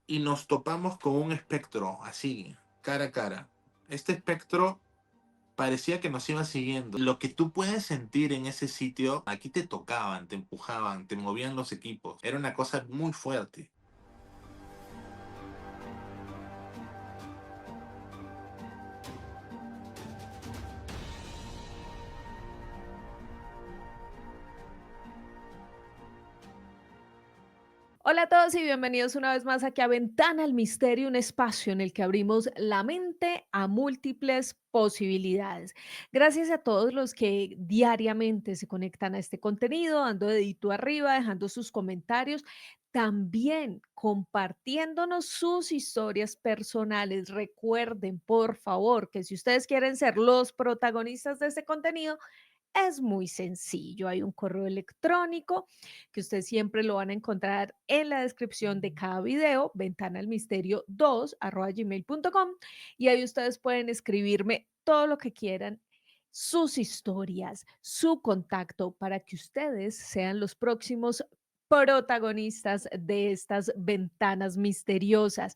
y nos topamos con un espectro así, cara a cara. Este espectro parecía que nos iba siguiendo. Lo que tú puedes sentir en ese sitio, aquí te tocaban, te empujaban, te movían los equipos. Era una cosa muy fuerte. Hola a todos y bienvenidos una vez más aquí a Ventana al Misterio, un espacio en el que abrimos la mente a múltiples posibilidades. Gracias a todos los que diariamente se conectan a este contenido, dando dedito arriba, dejando sus comentarios, también compartiéndonos sus historias personales. Recuerden, por favor, que si ustedes quieren ser los protagonistas de este contenido, es muy sencillo. Hay un correo electrónico que ustedes siempre lo van a encontrar en la descripción de cada video, ventanalmisterio2@gmail.com, y ahí ustedes pueden escribirme todo lo que quieran, sus historias, su contacto, para que ustedes sean los próximos protagonistas de estas ventanas misteriosas.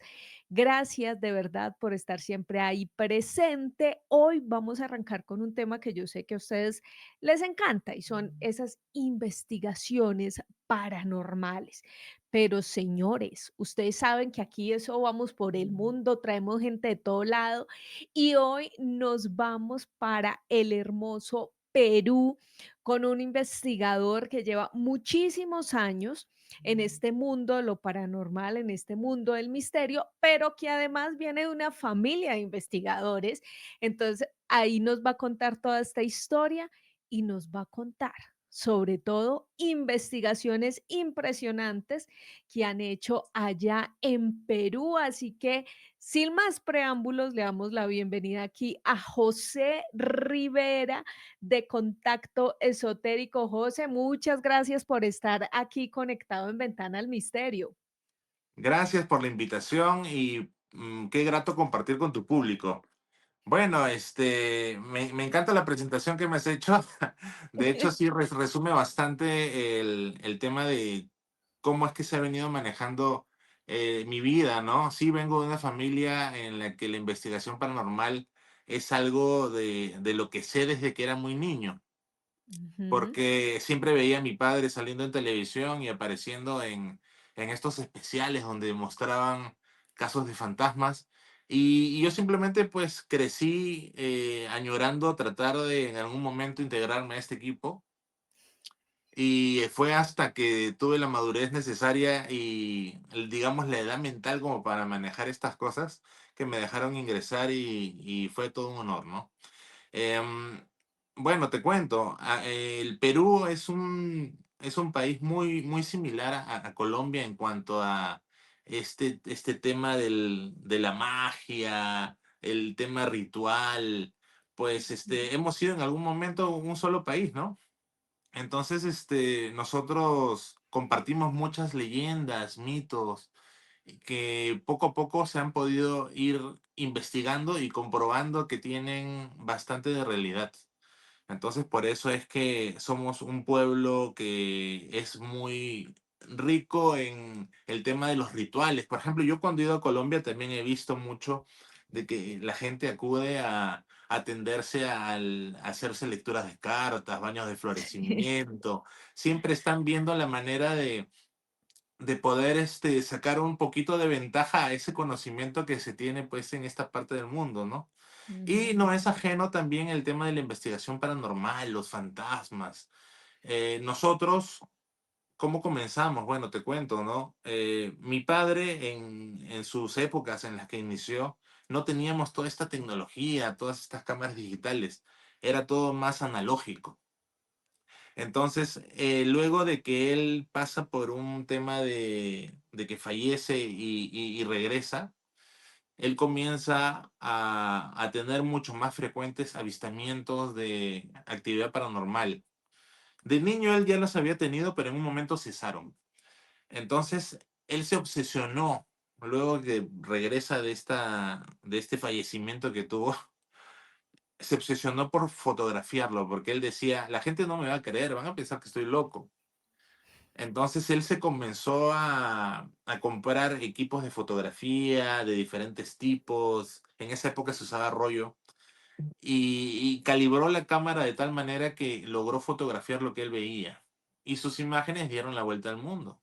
Gracias de verdad por estar siempre ahí presente. Hoy vamos a arrancar con un tema que yo sé que a ustedes les encanta y son esas investigaciones paranormales. Pero señores, ustedes saben que aquí eso vamos por el mundo, traemos gente de todo lado y hoy nos vamos para el hermoso Perú con un investigador que lleva muchísimos años en este mundo de lo paranormal, en este mundo del misterio, pero que además viene de una familia de investigadores. Entonces, ahí nos va a contar toda esta historia y nos va a contar sobre todo investigaciones impresionantes que han hecho allá en Perú. Así que, sin más preámbulos, le damos la bienvenida aquí a José Rivera de Contacto Esotérico. José, muchas gracias por estar aquí conectado en Ventana al Misterio. Gracias por la invitación y qué grato compartir con tu público. Bueno, me encanta la presentación que me has hecho. De hecho, sí resume bastante el tema de cómo es que se ha venido manejando mi vida, ¿no? Sí, vengo de una familia en la que la investigación paranormal es algo de lo que sé desde que era muy niño, Ujú. porque siempre veía a mi padre saliendo en televisión y apareciendo en estos especiales donde mostraban casos de fantasmas. Y yo simplemente pues crecí añorando tratar de en algún momento integrarme a este equipo. Y fue hasta que tuve la madurez necesaria y, digamos, la edad mental como para manejar estas cosas que me dejaron ingresar y fue todo un honor, ¿no? Em, bueno, te cuento, el Perú es un país muy similar a Colombia en cuanto a este tema de la magia, el tema ritual, pues hemos sido en algún momento un solo país, ¿no? Entonces, nosotros compartimos muchas leyendas, mitos, que poco a poco se han podido ir investigando y comprobando que tienen bastante de realidad. Entonces, por eso es que somos un pueblo que es muy rico en el tema de los rituales. Por ejemplo, yo cuando he ido a Colombia también he visto mucho de que la gente acude a atenderse a hacerse lecturas de cartas, baños de florecimiento. Siempre están viendo la manera de poder sacar un poquito de ventaja a ese conocimiento que se tiene pues en esta parte del mundo, ¿no? Y Ujú. no es ajeno también el tema de la investigación paranormal, los fantasmas. Nosotros, ¿cómo comenzamos? Bueno, te cuento, ¿no? Mi padre en sus épocas en las que inició, no teníamos toda esta tecnología, todas estas cámaras digitales. Era todo más analógico. Entonces, luego de que él pasa por un tema de que fallece y regresa, él comienza a tener mucho más frecuentes avistamientos de actividad paranormal. De niño él ya los había tenido, pero en un momento cesaron. Entonces, él se obsesionó, luego que regresa de este fallecimiento que tuvo, se obsesionó por fotografiarlo, porque él decía, la gente no me va a creer, van a pensar que estoy loco. Entonces él se comenzó a comprar equipos de fotografía de diferentes tipos. En esa época se usaba rollo y calibró la cámara de tal manera que logró fotografiar lo que él veía. Y sus imágenes dieron la vuelta al mundo.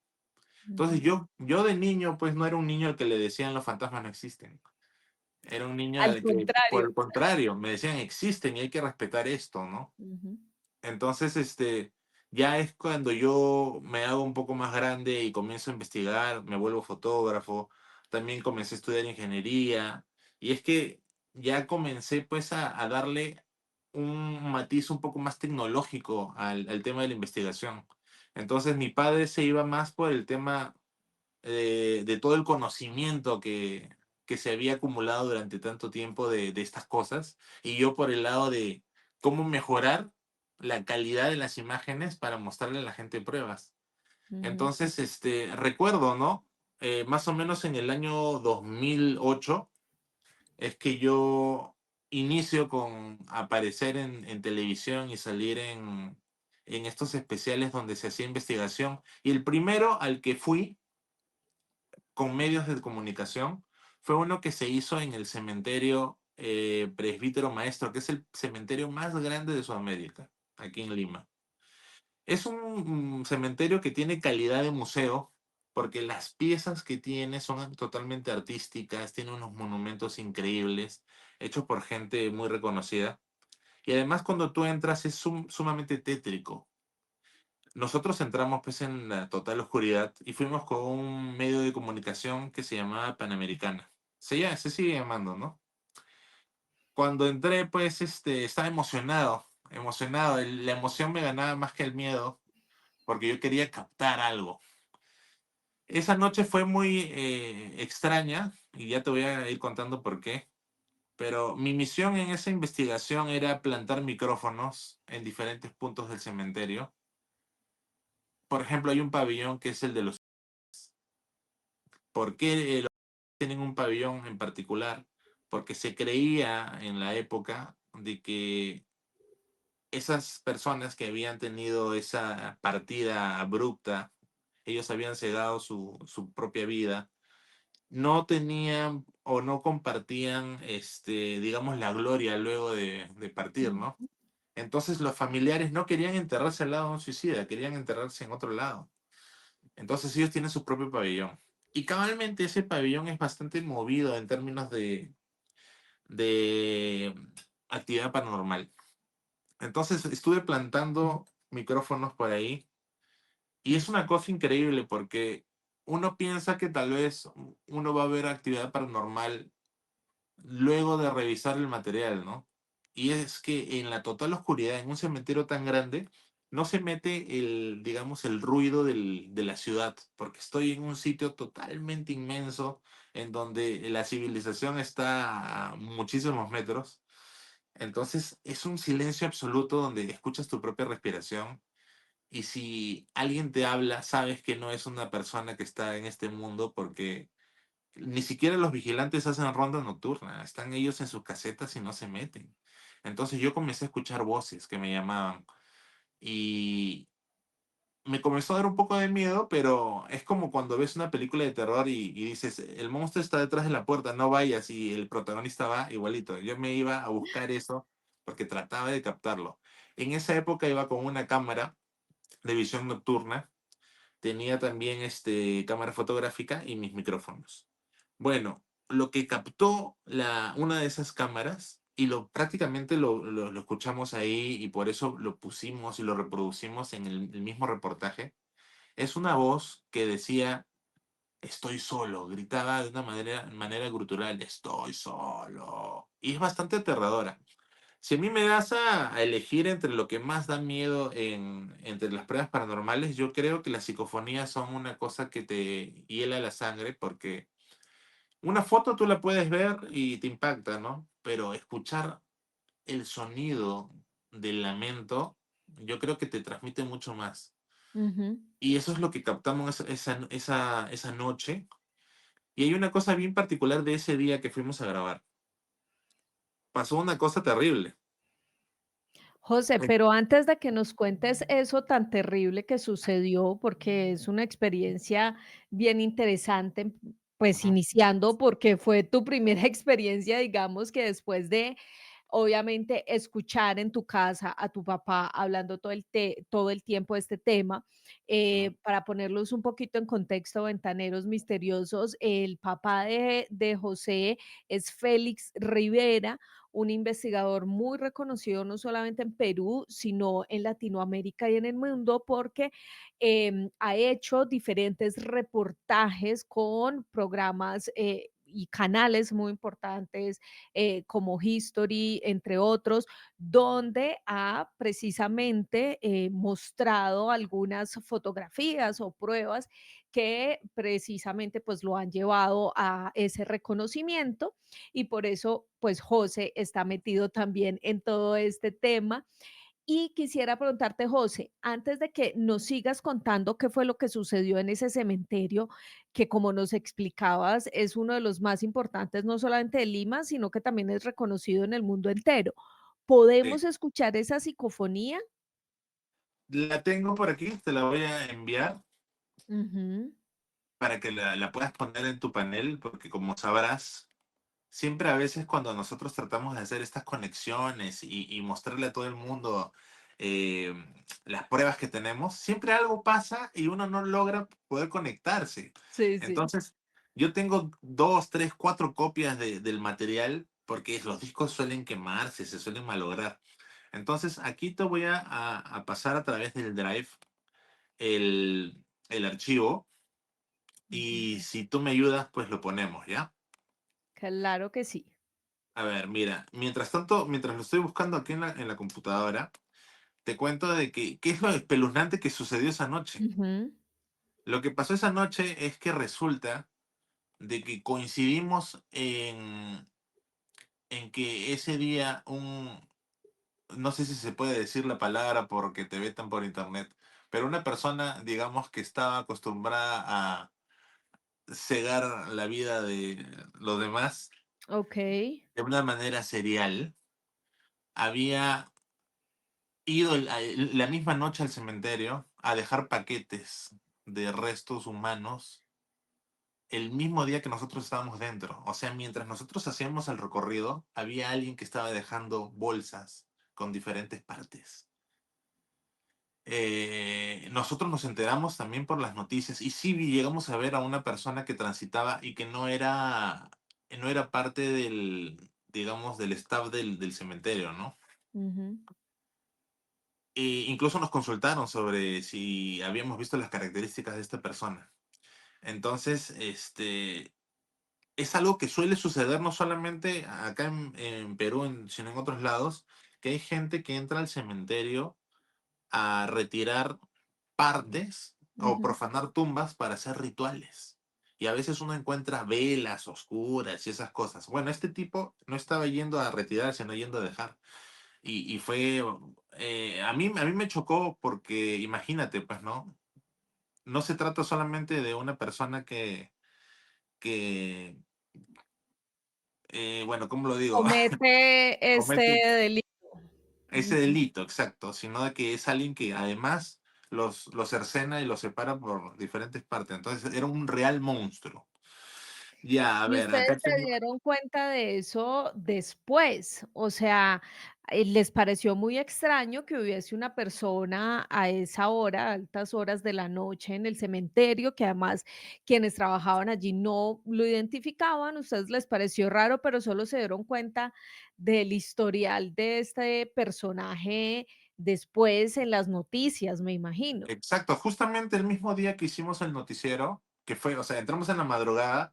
Entonces Ujú. yo de niño, pues no era un niño al que le decían los fantasmas no existen. Era un niño Al al que, por contrario. el contrario, me decían existen y hay que respetar esto, ¿no? Ujú, Entonces, ya es cuando yo me hago un poco más grande y comienzo a investigar, me vuelvo fotógrafo, también comencé a estudiar ingeniería, y es que ya comencé pues a darle un matiz un poco más tecnológico al tema de la investigación. Entonces mi padre se iba más por el tema de todo el conocimiento que se había acumulado durante tanto tiempo de estas cosas, y yo por el lado de cómo mejorar la calidad de las imágenes para mostrarle a la gente pruebas. ujú, Entonces, recuerdo, ¿no? Más o menos en el año 2008 es que yo inicio con aparecer en televisión y salir en estos especiales donde se hacía investigación. Y el primero al que fui con medios de comunicación fue uno que se hizo en el cementerio Presbítero Maestro, que es el cementerio más grande de Sudamérica, aquí en Lima. Es un cementerio que tiene calidad de museo, porque las piezas que tiene son totalmente artísticas, tiene unos monumentos increíbles, hechos por gente muy reconocida. Y además cuando tú entras es sumamente tétrico. Nosotros entramos pues en la total oscuridad y fuimos con un medio de comunicación que se llamaba Panamericana. Se sigue llamando, ¿no? Cuando entré pues estaba emocionado, emocionado. La emoción me ganaba más que el miedo porque yo quería captar algo. Esa noche fue muy extraña y ya te voy a ir contando por qué. Pero mi misión en esa investigación era plantar micrófonos en diferentes puntos del cementerio. Por ejemplo, hay un pabellón que es el de los... ¿Por qué tienen un pabellón en particular? Porque se creía en la época de que esas personas que habían tenido esa partida abrupta, ellos habían cegado su propia vida, no tenían o no compartían, digamos, la gloria luego de partir, ¿no? ujú, Entonces los familiares no querían enterrarse al lado de un suicida, querían enterrarse en otro lado. Entonces ellos tienen su propio pabellón. Y cabalmente ese pabellón es bastante movido en términos de actividad paranormal. Entonces estuve plantando micrófonos por ahí y es una cosa increíble porque uno piensa que tal vez uno va a ver actividad paranormal luego de revisar el material, ¿no? Y es que en la total oscuridad, en un cementerio tan grande, no se mete digamos, el ruido de la ciudad, porque estoy en un sitio totalmente inmenso, en donde la civilización está a muchísimos metros. Entonces es un silencio absoluto donde escuchas tu propia respiración. Y si alguien te habla, sabes que no es una persona que está en este mundo porque ni siquiera los vigilantes hacen ronda nocturna, están ellos en sus casetas y no se meten. Entonces yo comencé a escuchar voces que me llamaban y me comenzó a dar un poco de miedo, pero es como cuando ves una película de terror y dices, el monstruo está detrás de la puerta, no vayas y el protagonista va igualito. Yo me iba a buscar eso porque trataba de captarlo. En esa época iba con una cámara de visión nocturna, tenía también cámara fotográfica y mis micrófonos. Bueno, lo que captó una de esas cámaras, y prácticamente lo escuchamos ahí y por eso lo pusimos y lo reproducimos en el mismo reportaje, es una voz que decía, estoy solo, gritaba de una manera gutural, estoy solo. Y es bastante aterradora. Si a mí me das a elegir entre lo que más da miedo entre las pruebas paranormales, yo creo que las psicofonías son una cosa que te hiela la sangre porque una foto tú la puedes ver y te impacta, ¿no? Pero escuchar el sonido del lamento, yo creo que te transmite mucho más. ujú. Y eso es lo que captamos esa noche. Y hay una cosa bien particular de ese día que fuimos a grabar. Pasó una cosa terrible. José, pero antes de que nos cuentes eso tan terrible que sucedió, porque es una experiencia bien interesante, pues Ujú, iniciando porque fue tu primera experiencia, digamos que después de, obviamente, escuchar en tu casa a tu papá hablando todo el tiempo de este tema, ujú, para ponerlos un poquito en contexto, Ventaneros Misteriosos, el papá de José es Félix Rivera, un investigador muy reconocido no solamente en Perú, sino en Latinoamérica y en el mundo, porque ha hecho diferentes reportajes con programas y canales muy importantes como History, entre otros, donde ha precisamente mostrado algunas fotografías o pruebas que precisamente pues lo han llevado a ese reconocimiento y por eso, pues José está metido también en todo este tema. Y quisiera preguntarte, José, antes de que nos sigas contando qué fue lo que sucedió en ese cementerio, que como nos explicabas, es uno de los más importantes, no solamente de Lima, sino que también es reconocido en el mundo entero. sí. ¿Podemos escuchar esa psicofonía? La tengo por aquí, te la voy a enviar Ujú. para que la puedas poner en tu panel, porque como sabrás, siempre a veces cuando nosotros tratamos de hacer estas conexiones y mostrarle a todo el mundo eh, las pruebas que tenemos, siempre algo pasa y uno no logra poder conectarse. Sí, sí. Entonces, yo tengo dos, tres, cuatro copias del material porque los discos suelen quemarse, se suelen malograr. Entonces, aquí te voy a pasar a través del Drive el archivo Ujú. y si tú me ayudas, pues lo ponemos, ¿ya? Claro que sí. A ver, mira, mientras tanto, mientras lo estoy buscando aquí en la computadora, te cuento de que qué es lo espeluznante que sucedió esa noche. Ujú, Lo que pasó esa noche es que resulta de que coincidimos en que ese día no sé si se puede decir la palabra porque te vetan por internet, pero una persona, digamos, que estaba acostumbrada a cegar la vida de los demás ok. de una manera serial, había ido la misma noche al cementerio a dejar paquetes de restos humanos el mismo día que nosotros estábamos dentro. O sea, mientras nosotros hacíamos el recorrido, había alguien que estaba dejando bolsas con diferentes partes. Nosotros nos enteramos también por las noticias y sí llegamos a ver a una persona que transitaba y que no era parte del, digamos, del staff del cementerio, ¿no? Ujú, Incluso nos consultaron sobre si habíamos visto las características de esta persona. Entonces, es algo que suele suceder no solamente acá en Perú, sino en otros lados, que hay gente que entra al cementerio a retirar partes o ujú. profanar tumbas para hacer rituales. Y a veces uno encuentra velas oscuras y esas cosas. Bueno, este tipo no estaba yendo a retirar, sino yendo a dejar. Y fue, a mí me chocó porque imagínate, pues, ¿no? No se trata solamente de una persona que bueno, ¿cómo lo digo? Comete este Comete delito. ese Ujú. delito, exacto, sino de que es alguien que además los cercena y los separa por diferentes partes. Entonces era un real monstruo. Ya, a ¿Y ver, ustedes acá se tengo. dieron cuenta de eso después? O sea, ¿les pareció muy extraño que hubiese una persona a esa hora, a altas horas de la noche en el cementerio, que además quienes trabajaban allí no lo identificaban? ¿Ustedes les pareció raro, pero solo se dieron cuenta del historial de este personaje después en las noticias, me imagino? Exacto, justamente el mismo día que hicimos el noticiero, que fue, o sea, entramos en la madrugada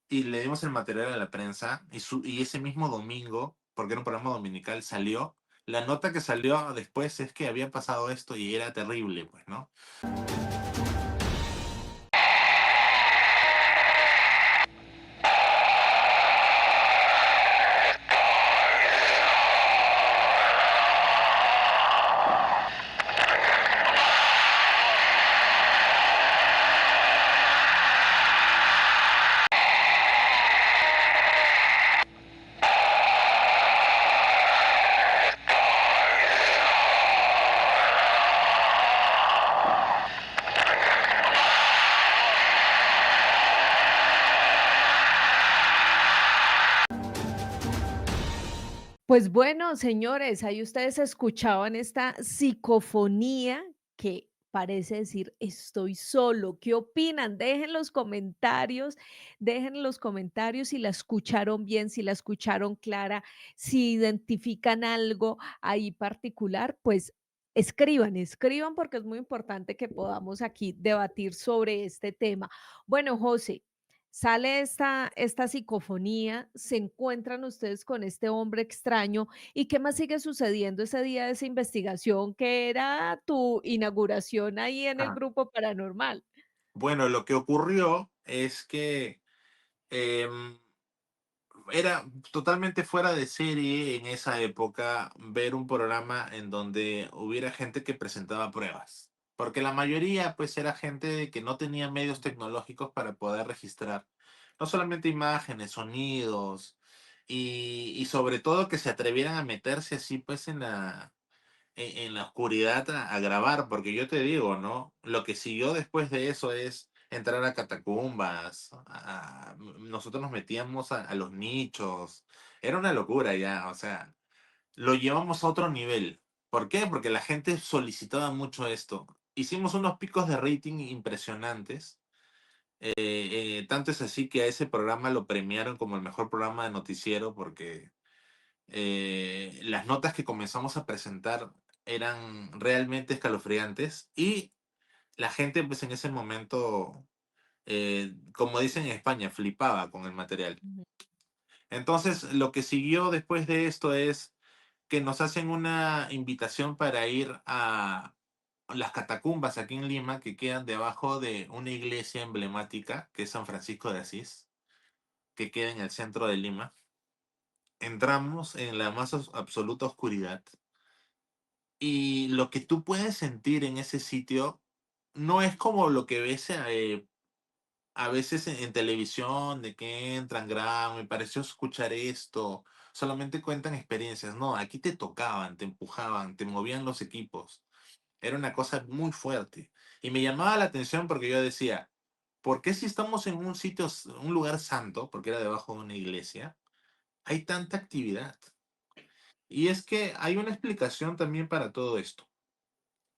y le dimos el material a la prensa y ese mismo domingo, porque era un programa dominical, salió. La nota que salió después es que había pasado esto y era terrible, pues, ¿no? Pues bueno, señores, ahí ustedes escuchaban esta psicofonía que parece decir estoy solo. ¿Qué opinan? Dejen en los comentarios si la escucharon bien, si la escucharon clara, si identifican algo ahí particular, pues escriban, escriban porque es muy importante que podamos aquí debatir sobre este tema. Bueno, José, sale esta psicofonía, se encuentran ustedes con este hombre extraño, ¿y qué más sigue sucediendo ese día de esa investigación que era tu inauguración ahí en el Ajá. grupo paranormal? Bueno, lo que ocurrió es que em, era totalmente fuera de serie en esa época ver un programa en donde hubiera gente que presentaba pruebas, porque la mayoría pues era gente que no tenía medios tecnológicos para poder registrar no solamente imágenes, sonidos y sobre todo que se atrevieran a meterse así pues en la oscuridad a grabar, porque yo te digo, ¿no? Lo que siguió después de eso es entrar a catacumbas, nosotros nos metíamos a los nichos, era una locura ya, o sea, lo llevamos a otro nivel. ¿Por qué? Porque la gente solicitaba mucho esto. Hicimos unos picos de rating impresionantes. Tanto es así que a ese programa lo premiaron como el mejor programa de noticiero porque las notas que comenzamos a presentar eran realmente escalofriantes y la gente pues en ese momento, como dicen en España, flipaba con el material. Ujú, Entonces lo que siguió después de esto es que nos hacen una invitación para ir a las catacumbas aquí en Lima que quedan debajo de una iglesia emblemática que es San Francisco de Asís, que queda en el centro de Lima. Entramos en la más absoluta oscuridad. Y lo que tú puedes sentir en ese sitio no es como lo que ves a veces en televisión, de que entran, graban, me pareció escuchar esto, solamente cuentan experiencias. No, aquí te tocaban, te empujaban, te movían los equipos. Era una cosa muy fuerte. Y me llamaba la atención porque yo decía, ¿por qué si estamos en un sitio, un lugar santo, porque era debajo de una iglesia, hay tanta actividad? Y es que hay una explicación también para todo esto.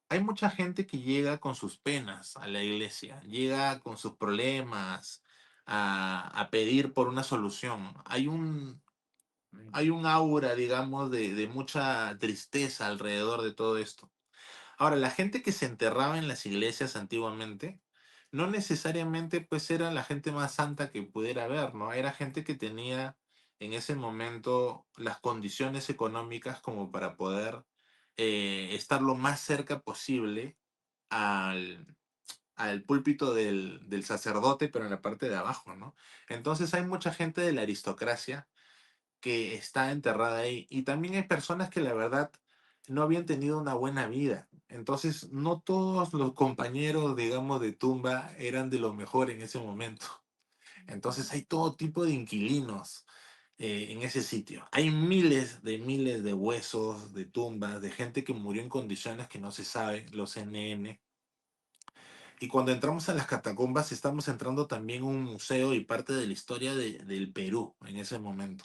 Hay mucha gente que llega con sus penas a la iglesia, llega con sus problemas a pedir por una solución. Hay un aura, digamos, de mucha tristeza alrededor de todo esto. Ahora, la gente que se enterraba en las iglesias antiguamente, no necesariamente pues era la gente más santa que pudiera haber, ¿no? Era gente que tenía en ese momento las condiciones económicas como para poder estar lo más cerca posible al, al púlpito del sacerdote, pero en la parte de abajo, ¿no? Entonces hay mucha gente de la aristocracia que está enterrada ahí. Y también hay personas que la verdad no habían tenido una buena vida. Entonces, no todos los compañeros, digamos, de tumba eran de lo mejor en ese momento. Entonces, hay todo tipo de inquilinos en ese sitio. Hay miles de huesos, de tumbas, de gente que murió en condiciones que no se sabe, los NN. Y cuando entramos a las catacumbas, estamos entrando también a un museo y parte de la historia del Perú en ese momento.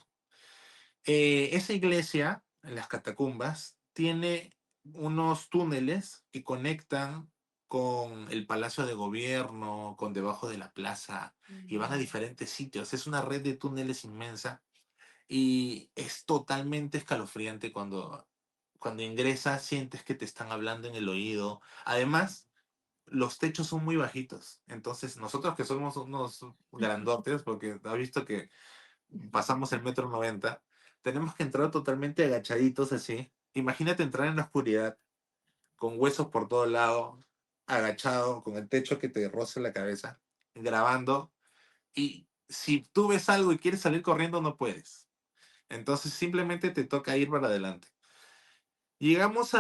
Esa iglesia, en las catacumbas, tiene unos túneles que conectan con el Palacio de Gobierno, con debajo de la plaza, y van a ujú. diferentes sitios. Es una red de túneles inmensa y es totalmente escalofriante cuando ingresas, sientes que te están hablando en el oído. Además, los techos son muy bajitos. Entonces, nosotros que somos unos grandotes, porque has visto que pasamos el 1,90 m, tenemos que entrar totalmente agachaditos así. Imagínate entrar en la oscuridad, con huesos por todo lado, agachado, con el techo que te roza la cabeza, grabando. Y si tú ves algo y quieres salir corriendo, no puedes. Entonces simplemente te toca ir para adelante. Llegamos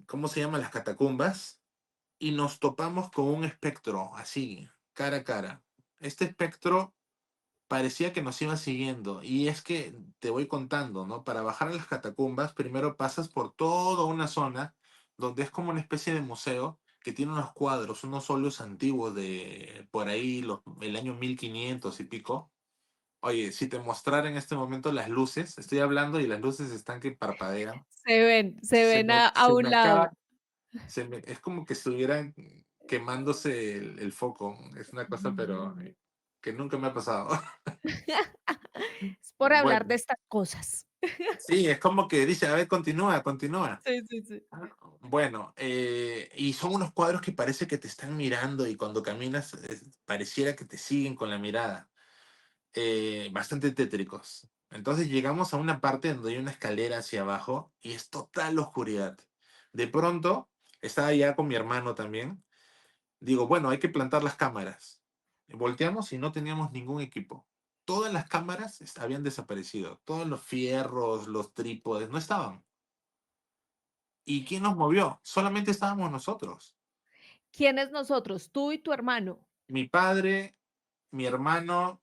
¿cómo se llama? Las catacumbas y nos topamos con un espectro así, cara a cara. Este espectro parecía que nos iba siguiendo. Y es que te voy contando, ¿no? Para bajar a las catacumbas, primero pasas por toda una zona donde es como una especie de museo que tiene unos cuadros, unos óleos antiguos de por ahí el año 1500 y pico. Oye, si te mostrara en este momento las luces, estoy hablando y las luces están que parpadean, Se ven a se un me lado. acaba, es como que estuvieran quemándose el foco. Es una cosa, pero que nunca me ha pasado. Es por hablar de Bueno, estas cosas. sí, es como que dice, a ver, continúa, continúa. Sí, sí, sí. Ah, bueno, y son unos cuadros que parece que te están mirando y cuando caminas pareciera que te siguen con la mirada. Bastante tétricos. Entonces llegamos a una parte donde hay una escalera hacia abajo y es total oscuridad. De pronto, estaba ya con mi hermano también. Digo, bueno, hay que plantar las cámaras. Volteamos y no teníamos ningún equipo. Todas las cámaras habían desaparecido. Todos los fierros, los trípodes, no estaban. ¿Y quién nos movió? Solamente estábamos nosotros. ¿Quiénes nosotros? Tú y tu hermano. Mi padre, mi hermano,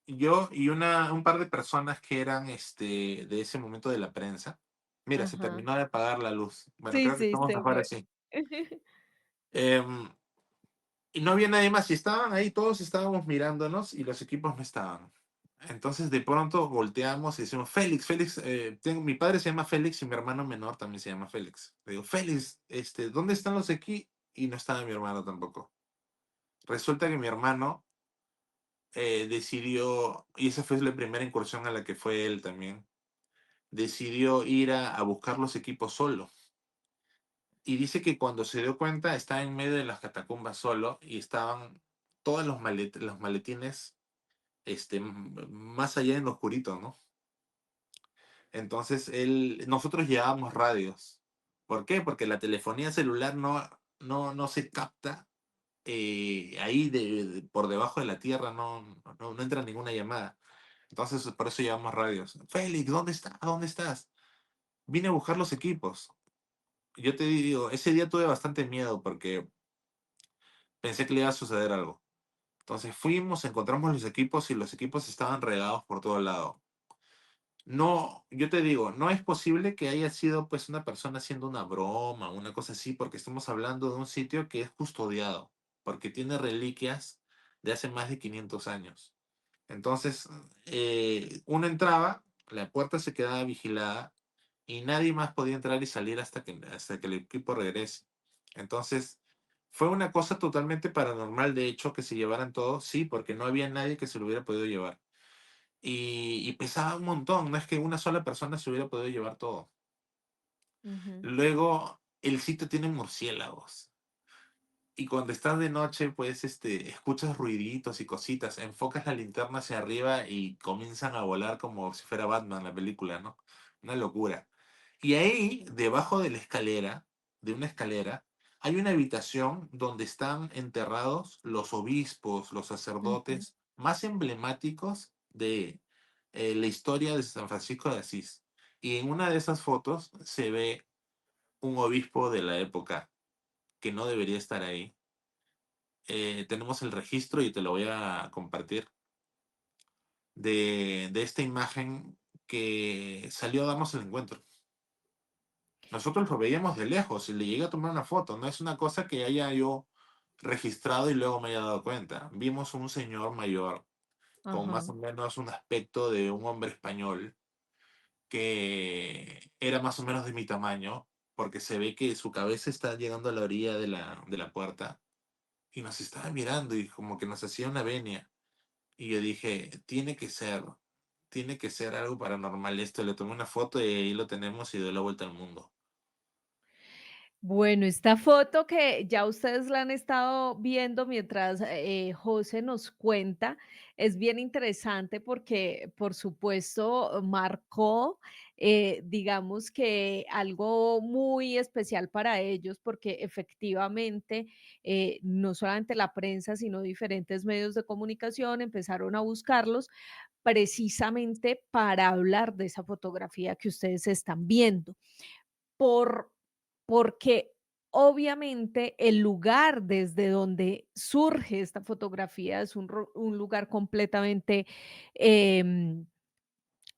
yo y un par de personas que eran de ese momento de la prensa. Mira, se Ajá. terminó de apagar la luz. Bueno, Sí, creo que sí, estamos se mejor fue. así. Em, y no había nadie más. Y estaban ahí, todos estábamos mirándonos y los equipos no estaban. Entonces de pronto volteamos y decimos, Félix, Félix, mi padre se llama Félix y mi hermano menor también se llama Félix. Le digo, Félix, ¿dónde están los equipos? Y no estaba mi hermano tampoco. Resulta que mi hermano decidió, y esa fue la primera incursión a la que fue él también, decidió ir a buscar los equipos solo. Y dice que cuando se dio cuenta estaba en medio de las catacumbas solo y estaban todos los maletines más allá en lo oscurito, ¿no? Entonces nosotros llevábamos radios. ¿Por qué? Porque la telefonía celular no se capta ahí por debajo de la tierra, no entra ninguna llamada. Entonces por eso llevamos radios. Félix, ¿dónde estás? ¿Dónde estás? Vine a buscar los equipos. Yo te digo, ese día tuve bastante miedo porque pensé que le iba a suceder algo. Entonces fuimos, encontramos los equipos y los equipos estaban regados por todo lado. No, yo te digo, no es posible que haya sido pues una persona haciendo una broma, una cosa así, porque estamos hablando de un sitio que es custodiado, porque tiene reliquias de hace más de 500 años. Entonces, uno entraba, la puerta se quedaba vigilada y nadie más podía entrar y salir hasta que el equipo regrese. Entonces, fue una cosa totalmente paranormal, de hecho, que se llevaran todos, sí, porque no había nadie que se lo hubiera podido llevar. Y pesaba un montón, no es que una sola persona se hubiera podido llevar todo. Ujú, Luego, el sitio tiene murciélagos. Y cuando estás de noche, pues, escuchas ruiditos y cositas, enfocas la linterna hacia arriba y comienzan a volar como si fuera Batman la película, ¿no? Una locura. Y ahí, debajo de la escalera, de una escalera, hay una habitación donde están enterrados los obispos, los ujú. sacerdotes más emblemáticos de la historia de San Francisco de Asís. Y en una de esas fotos se ve un obispo de la época que no debería estar ahí. Tenemos el registro y te lo voy a compartir de esta imagen que salió a darnos el encuentro. Nosotros lo veíamos de lejos y le llegué a tomar una foto. No es una cosa que haya yo registrado y luego me haya dado cuenta. Vimos un señor mayor con más Ajá. o menos un aspecto de un hombre español que era más o menos de mi tamaño, porque se ve que su cabeza está llegando a la orilla de la puerta y nos estaba mirando y como que nos hacía una venia. Y yo dije, tiene que ser algo paranormal esto. Le tomé una foto y ahí lo tenemos y doy la vuelta al mundo. Bueno, esta foto que ya ustedes la han estado viendo mientras José nos cuenta, es bien interesante porque, por supuesto, marcó, digamos que algo muy especial para ellos, porque efectivamente no solamente la prensa, sino diferentes medios de comunicación empezaron a buscarlos precisamente para hablar de esa fotografía que ustedes están viendo. Por porque obviamente el lugar desde donde surge esta fotografía es un lugar completamente, em,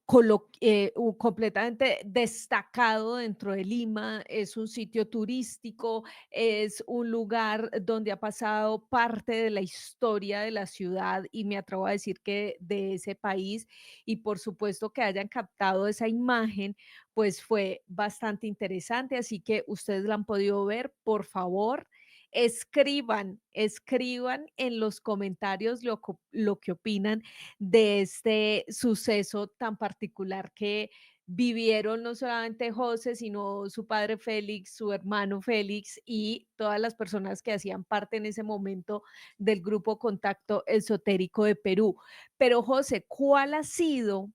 completamente destacado dentro de Lima, es un sitio turístico, es un lugar donde ha pasado parte de la historia de la ciudad y me atrevo a decir que de ese país, y por supuesto que hayan captado esa imagen, pues fue bastante interesante, así que ustedes la han podido ver, por favor. Escriban en los comentarios lo que opinan de este suceso tan particular que vivieron no solamente José, sino su padre Félix, su hermano Félix y todas las personas que hacían parte en ese momento del grupo Contacto Esotérico de Perú. Pero José, ¿cuál ha sido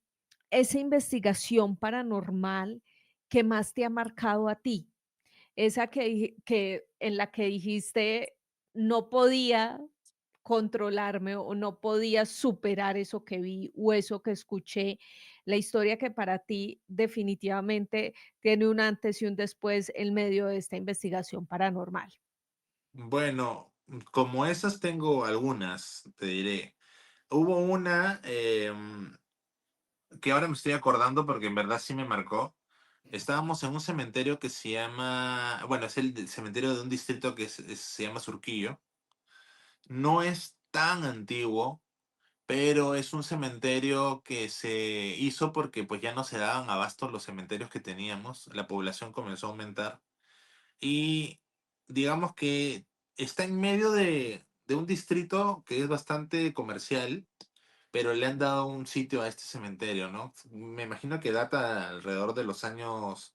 esa investigación paranormal que más te ha marcado a ti? Esa que en la que dijiste: "No podía controlarme o no podía superar eso que vi o eso que escuché", la historia que para ti definitivamente tiene un antes y un después en medio de esta investigación paranormal. Bueno, como esas tengo algunas, te diré. Hubo una que ahora me estoy acordando porque en verdad sí me marcó. Estábamos en un cementerio que se llama, bueno, es el cementerio de un distrito que se llama Surquillo. No es tan antiguo, pero es un cementerio que se hizo porque pues ya no se daban abasto los cementerios que teníamos. La población comenzó a aumentar y digamos que está en medio de un distrito que es bastante comercial, pero le han dado un sitio a este cementerio, ¿no? Me imagino que data alrededor de los años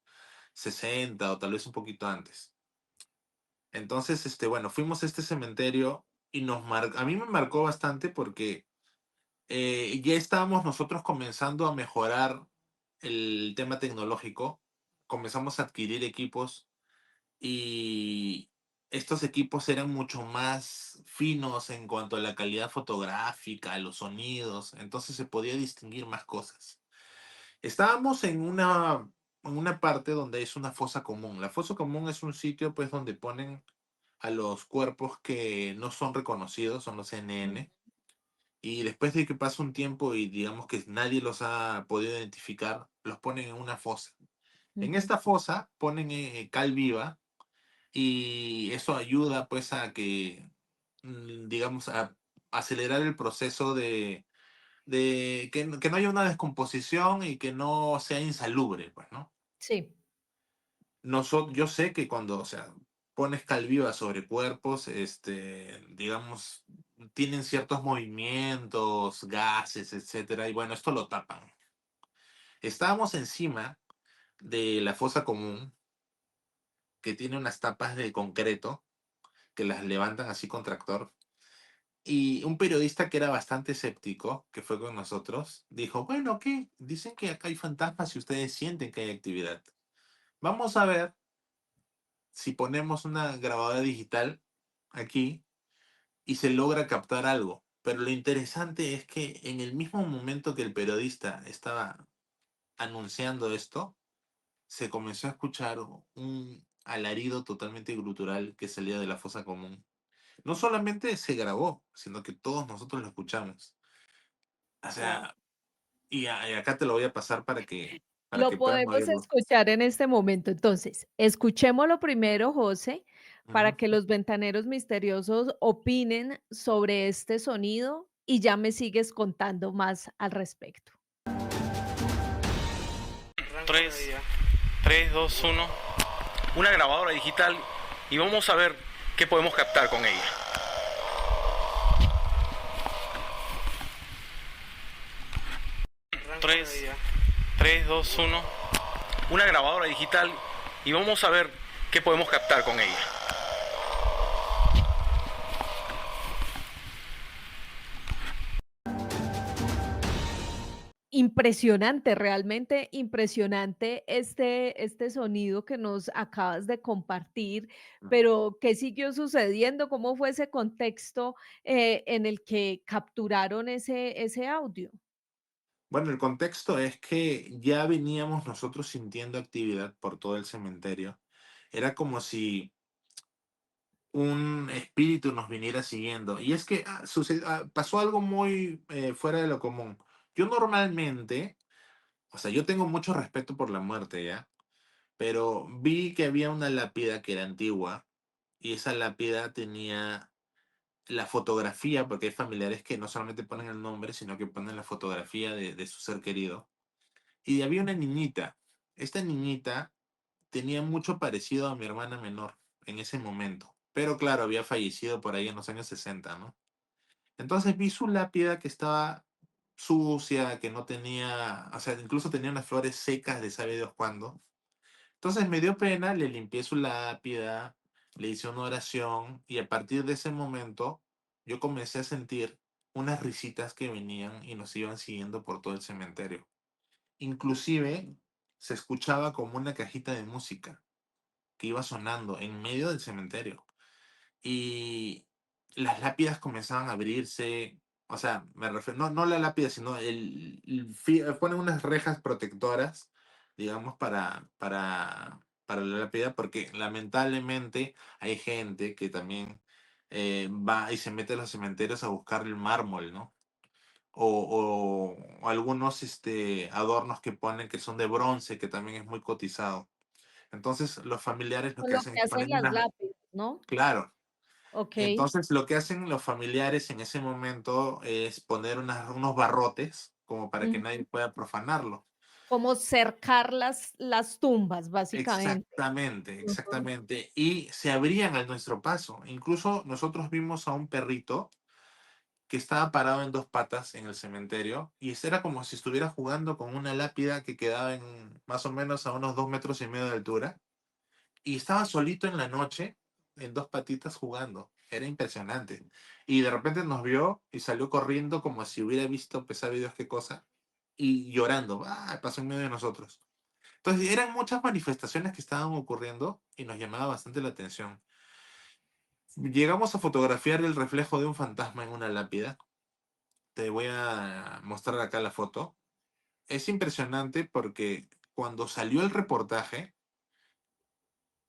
60 o tal vez un poquito antes. Entonces, bueno, fuimos a este cementerio y a mí me marcó bastante porque ya estábamos nosotros comenzando a mejorar el tema tecnológico, comenzamos a adquirir equipos y estos equipos eran mucho más finos en cuanto a la calidad fotográfica, a los sonidos, entonces se podía distinguir más cosas. Estábamos en una parte donde es una fosa común. La fosa común es un sitio pues donde ponen a los cuerpos que no son reconocidos, son los Mm, NN, y después de que pasa un tiempo y digamos que nadie los ha podido identificar, los ponen en una fosa. En ujú. esta fosa ponen cal viva y eso ayuda pues a que, digamos, a acelerar el proceso de que no haya una descomposición y que no sea insalubre, pues, ¿no? Sí. Yo sé que cuando, o sea, pones cal viva sobre cuerpos, digamos, tienen ciertos movimientos, gases, etcétera, y bueno, esto lo tapan. Estábamos encima de la fosa común, que tiene unas tapas de concreto, que las levantan así con tractor, y un periodista que era bastante escéptico, que fue con nosotros, dijo, bueno, ¿qué? Dicen que acá hay fantasmas y ustedes sienten que hay actividad. Vamos a ver si ponemos una grabadora digital aquí y se logra captar algo. Pero lo interesante es que en el mismo momento que el periodista estaba anunciando esto, se comenzó a escuchar un alarido totalmente gutural que salía de la fosa común. No solamente se grabó, sino que todos nosotros lo escuchamos. O Wow. sea, y acá te lo voy a pasar para Lo que puedan podemos oírlo. escuchar en este momento. Entonces, escuchémoslo primero, José, Ujú. para que los ventaneros misteriosos opinen sobre este sonido y ya me sigues contando más al respecto. 3, 3, 2, 1. Una grabadora digital y vamos a ver qué podemos captar con ella. 3, 3, 2, 1. Una grabadora digital y vamos a ver qué podemos captar con ella. Impresionante, realmente impresionante este sonido que nos acabas de compartir, pero, ¿qué siguió sucediendo? ¿Cómo fue ese contexto, en el que capturaron ese audio? Bueno, el contexto es que ya veníamos nosotros sintiendo actividad por todo el cementerio. Era como si un espíritu nos viniera siguiendo. Y es que pasó algo muy fuera de lo común. Yo normalmente, O sea, yo tengo mucho respeto por la muerte, ¿ya? Pero vi que había una lápida que era antigua y esa lápida tenía la fotografía, porque hay familiares que no solamente ponen el nombre, sino que ponen la fotografía de su ser querido. Y había una niñita. Esta niñita tenía mucho parecido a mi hermana menor en ese momento. Pero claro, había fallecido por ahí en los años 60, ¿no? Entonces vi su lápida que estaba sucia, que no tenía, o sea, incluso tenía unas flores secas de sabe Dios cuándo. Entonces me dio pena, le limpié su lápida, le hice una oración y a partir de ese momento yo comencé a sentir unas risitas que venían y nos iban siguiendo por todo el cementerio. Inclusive se escuchaba como una cajita de música que iba sonando en medio del cementerio y las lápidas comenzaban a abrirse, o sea, me refiero, no la lápida, sino ponen unas rejas protectoras, digamos, para la lápida, porque lamentablemente hay gente que también va y se mete a los cementerios a buscar el mármol, ¿no? O algunos adornos que ponen que son de bronce, que también es muy cotizado. Entonces, los familiares lo Con que lo hacen que es hacen poner las una, lápidas, ¿no? claro, Okey. entonces, lo que hacen los familiares en ese momento es poner unos barrotes como para que nadie Ujú. pueda profanarlo. Como cercar las tumbas, básicamente. Exactamente, Ujú. exactamente. Y se abrían a nuestro paso. Incluso nosotros vimos a un perrito que estaba parado en dos patas en el cementerio y era como si estuviera jugando con una lápida que quedaba en más o menos a unos 2,5 metros de altura y estaba solito en la noche, en dos patitas jugando. Era impresionante. Y de repente nos vio y salió corriendo como si hubiera visto, pues sabe Dios qué cosa, y llorando. ¡Ah! Pasó en medio de nosotros. Entonces eran muchas manifestaciones que estaban ocurriendo y nos llamaba bastante la atención. Llegamos a fotografiar el reflejo de un fantasma en una lápida. Te voy a mostrar acá la foto. Es impresionante porque cuando salió el reportaje,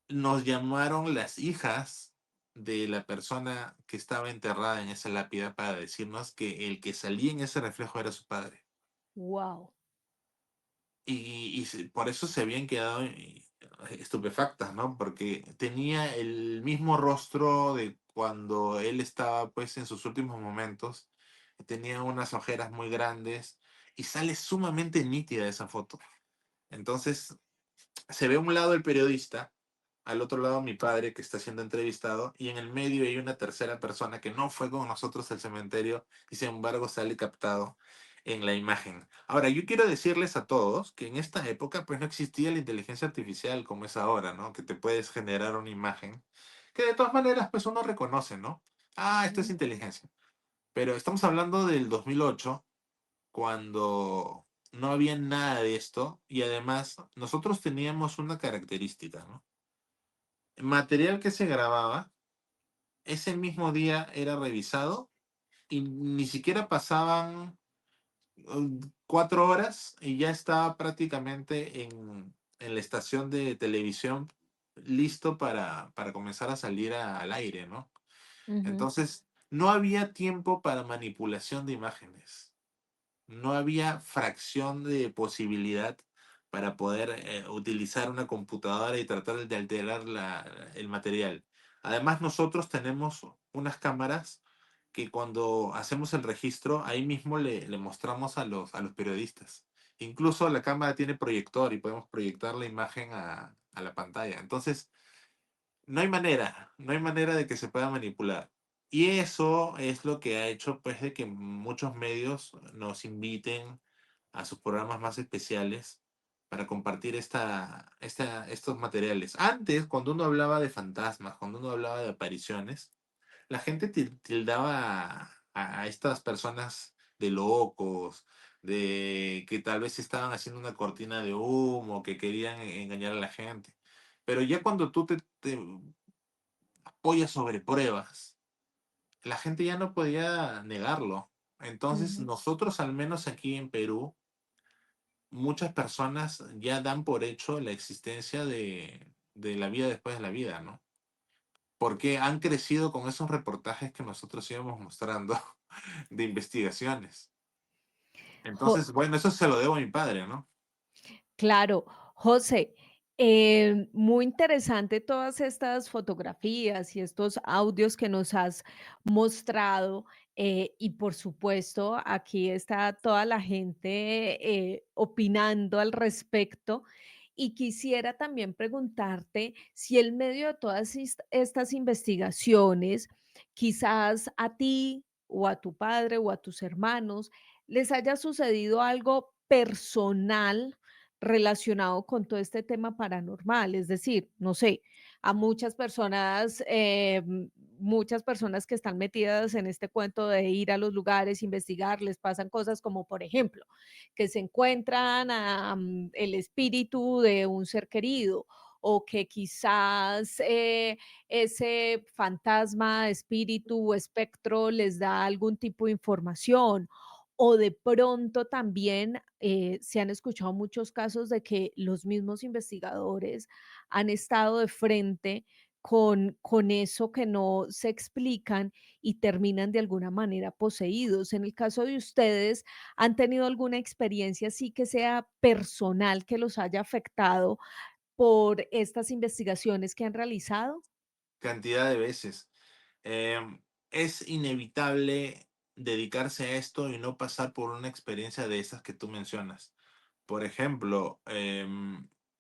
nos llamaron las hijas de la persona que estaba enterrada en esa lápida para decirnos que el que salía en ese reflejo era su padre. Guau. Por eso se habían quedado estupefactas, ¿no? Porque tenía el mismo rostro de cuando él estaba pues en sus últimos momentos. Tenía unas ojeras muy grandes y sale sumamente nítida esa foto. Entonces, se ve a un lado el periodista, al otro lado mi padre que está siendo entrevistado, y en el medio hay una tercera persona que no fue con nosotros al cementerio y sin embargo sale captado en la imagen. Ahora, yo quiero decirles a todos que en esta época pues no existía la inteligencia artificial como es ahora, ¿no? Que te puedes generar una imagen que de todas maneras pues uno reconoce, ¿no? Ah, esto es Mm. inteligencia. Pero estamos hablando del 2008 cuando no había nada de esto y además nosotros teníamos una característica, ¿no? El material que se grababa ese mismo día era revisado y ni siquiera pasaban 4 horas y ya estaba prácticamente en la estación de televisión listo para comenzar a salir al aire, ¿no? Ujú. Entonces, no había tiempo para manipulación de imágenes. No había fracción de posibilidad para poder utilizar una computadora y tratar de alterar el material. Además, nosotros tenemos unas cámaras que cuando hacemos el registro, ahí mismo le mostramos a los periodistas. Incluso la cámara tiene proyector y podemos proyectar la imagen a la pantalla. Entonces, no hay manera de que se pueda manipular. Y eso es lo que ha hecho, pues, de que muchos medios nos inviten a sus programas más especiales para compartir estos materiales. Antes, cuando uno hablaba de fantasmas, cuando uno hablaba de apariciones, la gente tildaba a estas personas de locos, de que tal vez estaban haciendo una cortina de humo, que querían engañar a la gente. Pero ya cuando tú te apoyas sobre pruebas, la gente ya no podía negarlo. Entonces, Ujú. nosotros, al menos aquí en Perú, muchas personas ya dan por hecho la existencia de la vida después de la vida, ¿no? Porque han crecido con esos reportajes que nosotros íbamos mostrando de investigaciones. Jo Entonces, bueno, eso se lo debo a mi padre, ¿no? Claro, José, muy interesante todas estas fotografías y estos audios que nos has mostrado. Y por supuesto, aquí está toda la gente opinando al respecto. Y quisiera también preguntarte si en medio de todas estas investigaciones, quizás a ti o a tu padre o a tus hermanos les haya sucedido algo personal relacionado con todo este tema paranormal. Es decir, no sé, a muchas personas que están metidas en este cuento de ir a los lugares, investigar, les pasan cosas como, por ejemplo, que se encuentran el espíritu de un ser querido o que quizás ese fantasma, espíritu o espectro les da algún tipo de información o de pronto también se han escuchado muchos casos de que los mismos investigadores han estado de frente con eso que no se explican y terminan de alguna manera poseídos. En el caso de ustedes, ¿han tenido alguna experiencia así que sea personal que los haya afectado por estas investigaciones que han realizado? Cantidad de veces. Es inevitable dedicarse a esto y no pasar por una experiencia de esas que tú mencionas. Por ejemplo,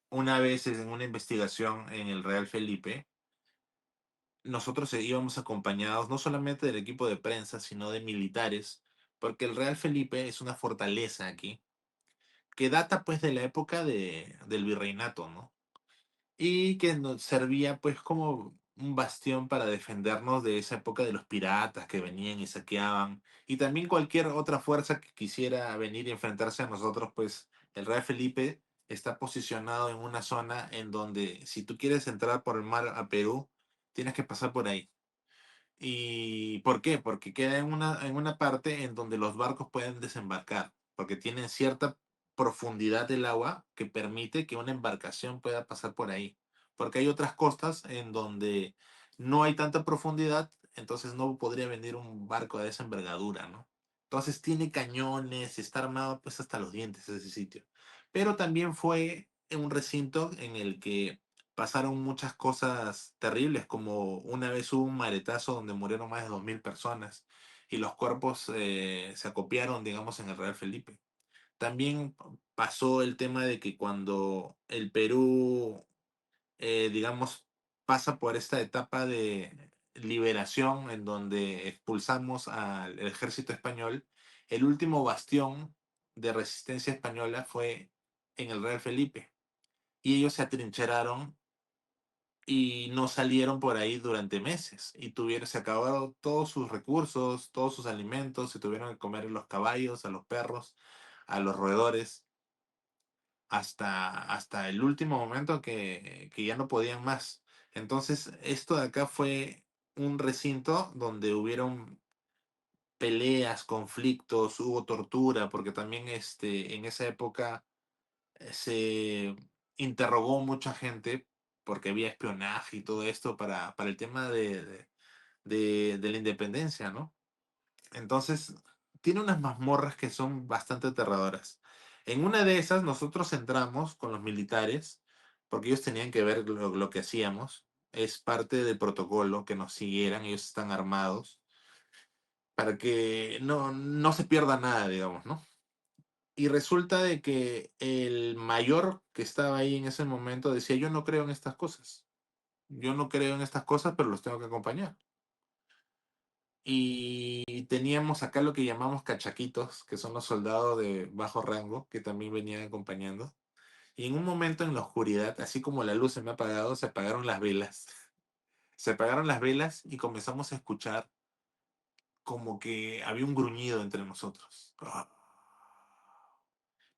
una vez en una investigación en el Real Felipe, nosotros íbamos acompañados no solamente del equipo de prensa, sino de militares, porque el Real Felipe es una fortaleza aquí, que data pues de la época del virreinato, ¿no? Y que nos servía pues como un bastión para defendernos de esa época de los piratas que venían y saqueaban, y también cualquier otra fuerza que quisiera venir y enfrentarse a nosotros, pues el Real Felipe está posicionado en una zona en donde si tú quieres entrar por el mar a Perú, tienes que pasar por ahí. ¿Y por qué? Porque queda en una parte en donde los barcos pueden desembarcar, porque tienen cierta profundidad del agua que permite que una embarcación pueda pasar por ahí. Porque hay otras costas en donde no hay tanta profundidad, entonces no podría venir un barco de esa envergadura, ¿no? Entonces tiene cañones, está armado pues hasta los dientes ese sitio. Pero también fue un recinto en el que pasaron muchas cosas terribles, como una vez hubo un maretazo donde murieron más de 2000 personas y los cuerpos se acopiaron, digamos, en el Real Felipe. También pasó el tema de que cuando el Perú, digamos, pasa por esta etapa de liberación en donde expulsamos al ejército español, el último bastión de resistencia española fue en el Real Felipe. Y ellos se atrincheraron y no salieron por ahí durante meses y se acabaron todos sus recursos, todos sus alimentos, se tuvieron que comer a los caballos, a los perros, a los roedores, hasta el último momento que ya no podían más. Entonces, esto de acá fue un recinto donde hubieron peleas, conflictos, hubo tortura, porque también en esa época se interrogó mucha gente porque había espionaje y todo esto para el tema de la independencia, ¿no? Entonces, tiene unas mazmorras que son bastante aterradoras. En una de esas, nosotros entramos con los militares, porque ellos tenían que ver lo que hacíamos. Es parte del protocolo que nos siguieran, ellos están armados, para que no se pierda nada, digamos, ¿no? Y resulta de que el mayor que estaba ahí en ese momento decía, yo no creo en estas cosas. Yo no creo en estas cosas, pero los tengo que acompañar. Y teníamos acá lo que llamamos cachaquitos, que son los soldados de bajo rango, que también venían acompañando. Y en un momento en la oscuridad, así como la luz se me ha apagado, se apagaron las velas. Se apagaron las velas y comenzamos a escuchar como que había un gruñido entre nosotros.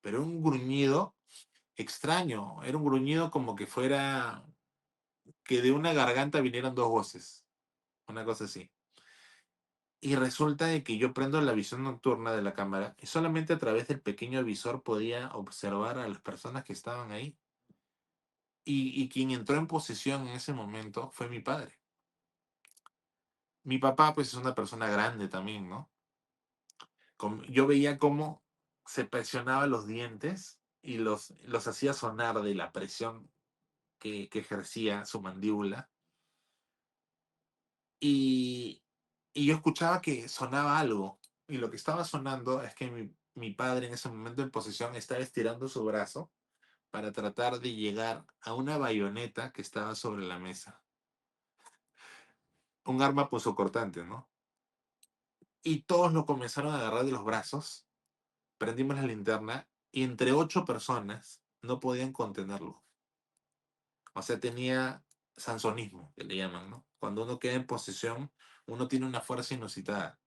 Pero un gruñido extraño, era un gruñido como que fuera que de una garganta vinieran dos voces, una cosa así. Y resulta de que yo prendo la visión nocturna de la cámara y solamente a través del pequeño visor podía observar a las personas que estaban ahí. Y quien entró en posesión en ese momento fue mi padre. Mi papá pues es una persona grande también, ¿no? Yo veía cómo se presionaba los dientes y los hacía sonar de la presión que ejercía su mandíbula. Y, y yo escuchaba que sonaba algo. Y lo que estaba sonando es que mi padre en ese momento en posición estaba estirando su brazo para tratar de llegar a una bayoneta que estaba sobre la mesa. Un arma punzocortante, ¿no? Y todos lo comenzaron a agarrar de los brazos, prendimos la linterna y entre 8 personas no podían contenerlo. O sea, tenía sansonismo, que le llaman, ¿no? Cuando uno queda en posesión, uno tiene una fuerza inusitada.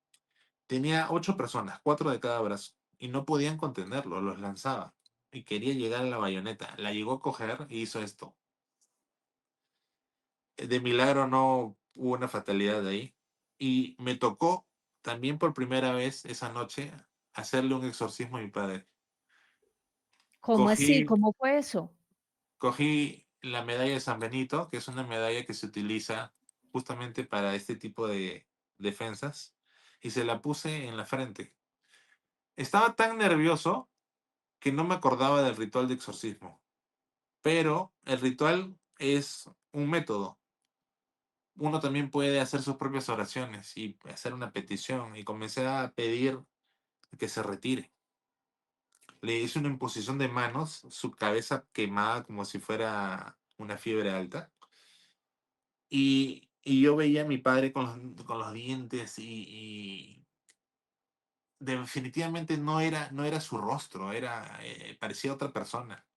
Tenía 8 personas, 4 de cada brazo, y no podían contenerlo, los lanzaba. Y quería llegar a la bayoneta. La llegó a coger y hizo esto. De milagro no hubo una fatalidad de ahí. Y me tocó también por primera vez esa noche hacerle un exorcismo a mi padre. ¿Cómo así? Cogí, ¿Cómo fue eso? cogí la medalla de San Benito, que es una medalla que se utiliza justamente para este tipo de defensas, y se la puse en la frente. Estaba tan nervioso que no me acordaba del ritual de exorcismo, pero el ritual es un método. Uno también puede hacer sus propias oraciones y hacer una petición, y comencé a pedir que se retire. Le hice una imposición de manos, su cabeza quemada como si fuera una fiebre alta, y yo veía a mi padre con los dientes y definitivamente no era su rostro, parecía otra persona.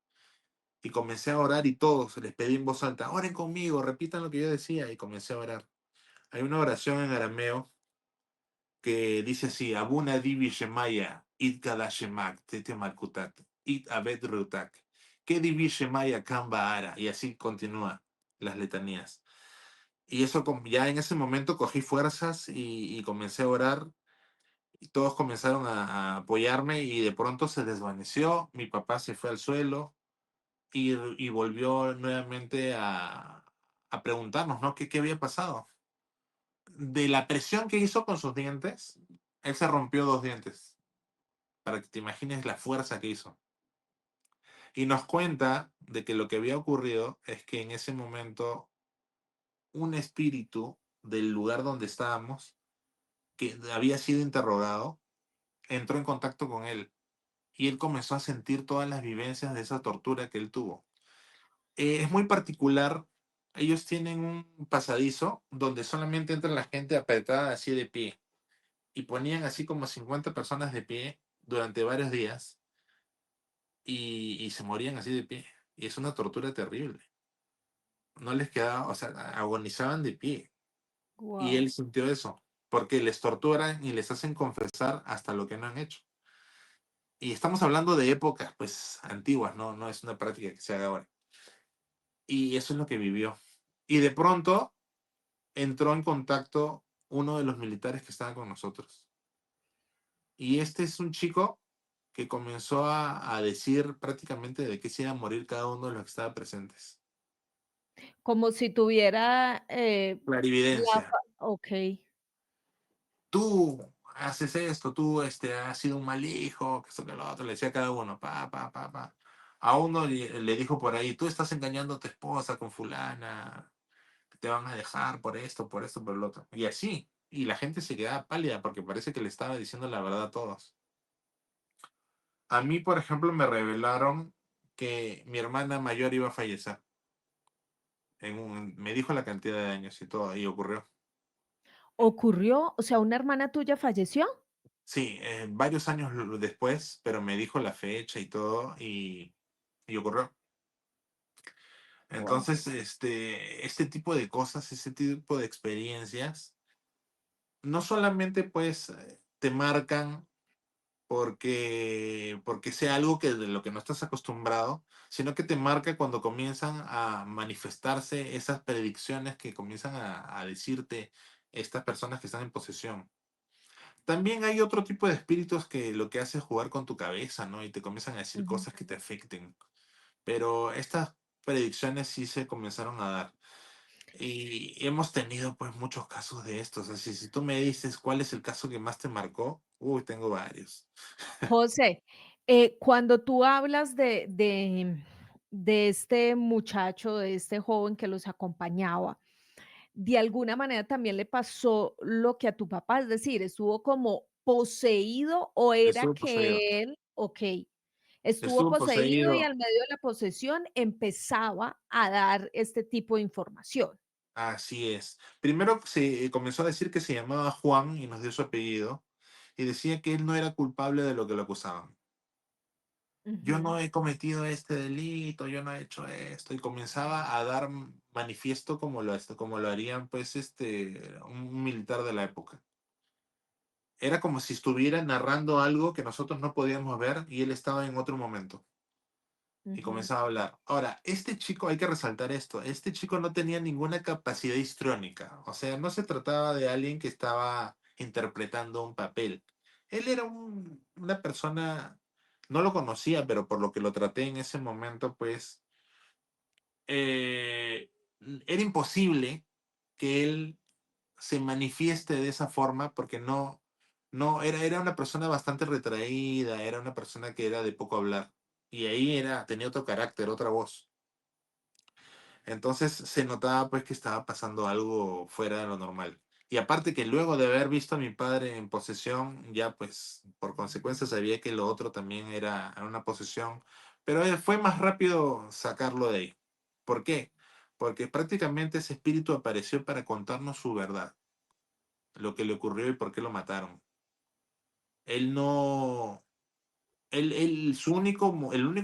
Y comencé a orar y todos les pedí en voz alta, oren conmigo, repitan lo que yo decía, y comencé a orar. Hay una oración en arameo que dice así: Abuna divi shemaya, it kadashemak, tete malkutat, it abed rutak, que divi shemaya kamba ara, y así continúa las letanías. Y eso, ya en ese momento cogí fuerzas y comencé a orar, y todos comenzaron a apoyarme, y de pronto se desvaneció, mi papá se fue al suelo, y volvió nuevamente a preguntarnos, ¿no? ¿Qué había pasado? De la presión que hizo con sus dientes, él se rompió 2 dientes, para que te imagines la fuerza que hizo. Y nos cuenta de que lo que había ocurrido es que en ese momento un espíritu del lugar donde estábamos, que había sido interrogado, entró en contacto con él, y él comenzó a sentir todas las vivencias de esa tortura que él tuvo. Es muy particular. Ellos tienen un pasadizo donde solamente entra la gente apretada así de pie, y ponían así como 50 personas de pie durante varios días, y se morían así de pie. Y es una tortura terrible. No les quedaba, o sea, agonizaban de pie. Y Wow. él sintió eso, porque les torturan y les hacen confesar hasta lo que no han hecho. Y estamos hablando de épocas, pues, antiguas, no es una práctica que se haga ahora. Y eso es lo que vivió. Y de pronto entró en contacto uno de los militares que estaba con nosotros. Y este es un chico que comenzó a decir prácticamente de qué se iba a morir cada uno de los que estaban presentes. Como si tuviera, la Clarividencia. fa okey. Tú haces esto, tú has sido un mal hijo, que esto que lo otro, le decía a cada uno, pa. A uno le dijo por ahí, tú estás engañando a tu esposa con fulana, que te van a dejar por esto, por el otro. Y así. Y la gente se quedaba pálida porque parece que le estaba diciendo la verdad a todos. A mí, por ejemplo, me revelaron que mi hermana mayor iba a fallecer. Me dijo la cantidad de años y todo, y ocurrió. ¿Ocurrió? O sea, ¿una hermana tuya falleció? Sí, varios años después, pero me dijo la fecha y todo, y ocurrió. Wow. Entonces, este tipo de cosas, este tipo de experiencias, no solamente pues te marcan porque sea algo de lo que no estás acostumbrado, sino que te marca cuando comienzan a manifestarse esas predicciones que comienzan a decirte estas personas que están en posesión. También hay otro tipo de espíritus que lo que hace es jugar con tu cabeza, ¿no? Y te comienzan a decir Ujú. cosas que te afecten. Pero estas predicciones sí se comenzaron a dar. Y hemos tenido pues muchos casos de estos. Así, si tú me dices cuál es el caso que más te marcó, uy, tengo varios. José, Cuando tú hablas de este muchacho, de este joven que los acompañaba, de alguna manera también le pasó lo que a tu papá, es decir, estuvo como poseído o era Estuvo poseído. que él, okey, estuvo Estuvo poseído y poseído. al medio de la posesión empezaba a dar este tipo de información. Así es. Primero se comenzó a decir que se llamaba Juan y nos dio su apellido y decía que él no era culpable de lo que lo acusaban. Yo Ujú, no he cometido este delito, yo no he hecho esto, y comenzaba a dar manifiesto como lo harían pues un militar de la época. Era como si estuviera narrando algo que nosotros no podíamos ver y él estaba en otro momento y ujú, comenzaba a hablar. Ahora, este chico, hay que resaltar esto, este chico no tenía ninguna capacidad histriónica, o sea, no se trataba de alguien que estaba interpretando un papel. Él era una persona, no lo conocía, pero por lo que lo traté en ese momento, pues eh, era imposible que él se manifieste de esa forma porque era una persona bastante retraída, era una persona que era de poco hablar. Y ahí tenía otro carácter, otra voz. Entonces se notaba pues que estaba pasando algo fuera de lo normal. Y aparte que luego de haber visto a mi padre en posesión, ya pues por consecuencia sabía que lo otro también era una posesión, pero fue más rápido sacarlo de ahí. ¿Por qué? Porque prácticamente ese espíritu apareció para contarnos su verdad, lo que le ocurrió y por qué lo mataron. Él no, el único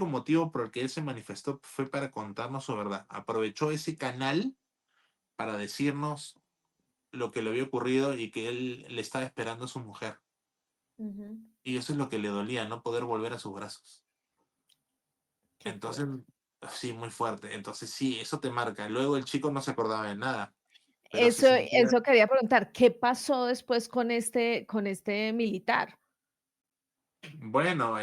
motivo por el que él se manifestó fue para contarnos su verdad. Aprovechó ese canal para decirnos lo que le había ocurrido y que él le estaba esperando a su mujer. ujú. Y eso es lo que le dolía, no poder volver a sus brazos. Qué Entonces, fuerte. sí, muy fuerte. Entonces, sí, eso te marca. Luego el chico no se acordaba de nada, pero se sentía. Eso quería preguntar, ¿qué pasó después con este militar? Bueno,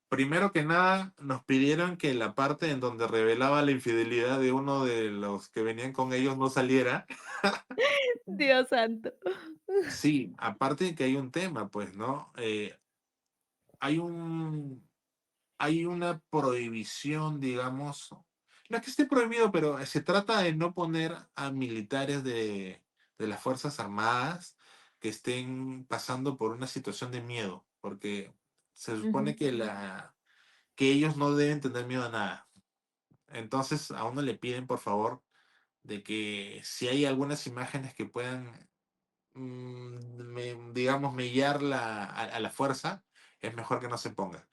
primero que nada, nos pidieron que la parte en donde revelaba la infidelidad de uno de los que venían con ellos no saliera. Dios santo. Sí, aparte de que hay un tema, pues, ¿no? Hay un, hay una prohibición, digamos, no es que esté prohibido, pero se trata de no poner a militares de las Fuerzas Armadas que estén pasando por una situación de miedo, porque se supone Ujú. que ellos no deben tener miedo a nada. Entonces a uno le piden, por favor, de que si hay algunas imágenes que puedan, digamos, mellar a la fuerza, es mejor que no se ponga.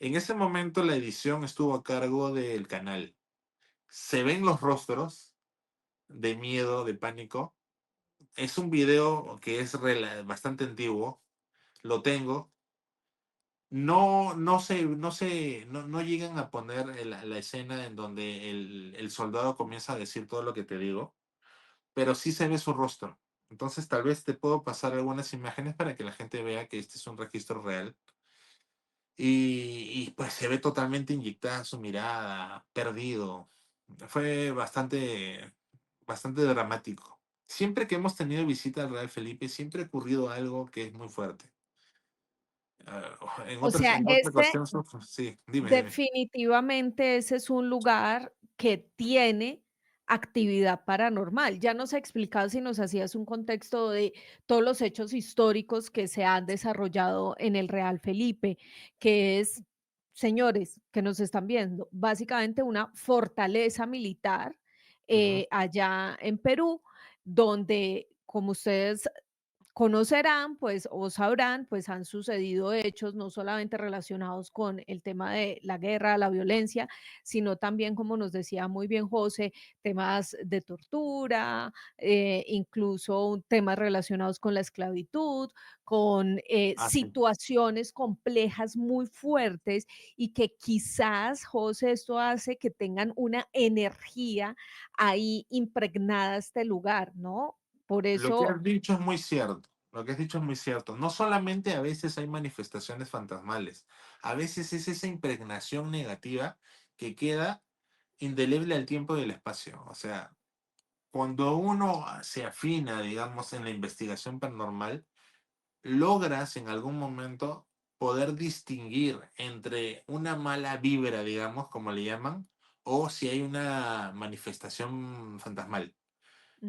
En ese momento la edición estuvo a cargo del canal. Se ven los rostros de miedo, de pánico. Es un video que es bastante antiguo. Lo tengo. No llegan a poner la escena en donde el soldado comienza a decir todo lo que te digo, pero sí se ve su rostro. Entonces tal vez te puedo pasar algunas imágenes para que la gente vea que este es un registro real. Pues se ve totalmente inyectada su mirada, perdido. Fue bastante dramático. Siempre que hemos tenido visita al Real Felipe, siempre ha ocurrido algo que es muy fuerte. O sea, En otra este ocasión, sí, dime. definitivamente ese es un lugar que tiene actividad paranormal. Ya nos explicado si nos hacías un contexto de todos los hechos históricos que se han desarrollado en el Real Felipe, que es, señores que nos están viendo, básicamente una fortaleza militar Ujú. allá en Perú, donde, como ustedes conocerán, pues, o sabrán, pues, han sucedido hechos no solamente relacionados con el tema de la guerra, la violencia, sino también, como nos decía muy bien José, temas de tortura, incluso temas relacionados con la esclavitud, con Ah, sí. situaciones complejas muy fuertes y que quizás, José, esto hace que tengan una energía ahí impregnada a este lugar, ¿no? Por Lo que eso. has dicho es muy cierto. Lo que has dicho es muy cierto. No solamente a veces hay manifestaciones fantasmales, a veces es esa impregnación negativa que queda indeleble al tiempo y al espacio. O sea, cuando uno se afina, digamos, en la investigación paranormal, logras en algún momento poder distinguir entre una mala vibra, digamos, como le llaman, o si hay una manifestación fantasmal.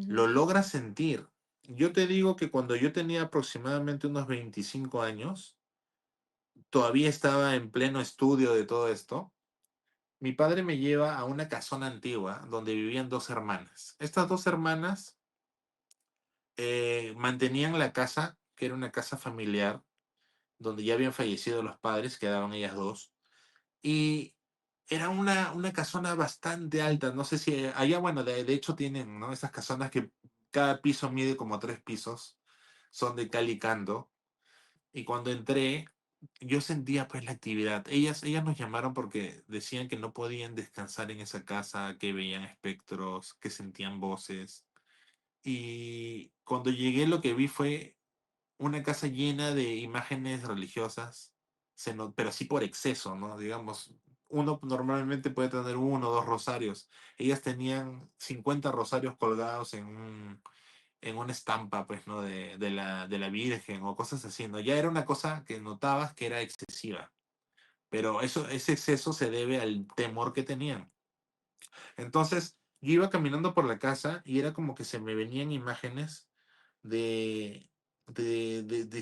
Lo Ujú. logras sentir. Yo te digo que cuando yo tenía aproximadamente unos 25 años, todavía estaba en pleno estudio de todo esto. Mi padre me lleva a una casona antigua donde vivían dos hermanas. Estas dos hermanas mantenían la casa, que era una casa familiar, donde ya habían fallecido los padres, quedaban ellas dos. Y era una casona bastante alta. No sé si allá, bueno, de hecho tienen, ¿no? Esas casonas que cada piso mide como 3 pisos. Son de cal y canto. Y cuando entré, yo sentía pues la actividad. Ellas nos llamaron porque decían que no podían descansar en esa casa, que veían espectros, que sentían voces. Y cuando llegué lo que vi fue una casa llena de imágenes religiosas, pero sí por exceso, ¿no? Digamos, uno normalmente puede tener uno o dos rosarios. Ellas tenían 50 rosarios colgados en una estampa, pues, ¿no? De la Virgen o cosas así, ¿no? Ya era una cosa que notabas que era excesiva, pero ese exceso se debe al temor que tenían. Entonces, yo iba caminando por la casa y era como que se me venían imágenes de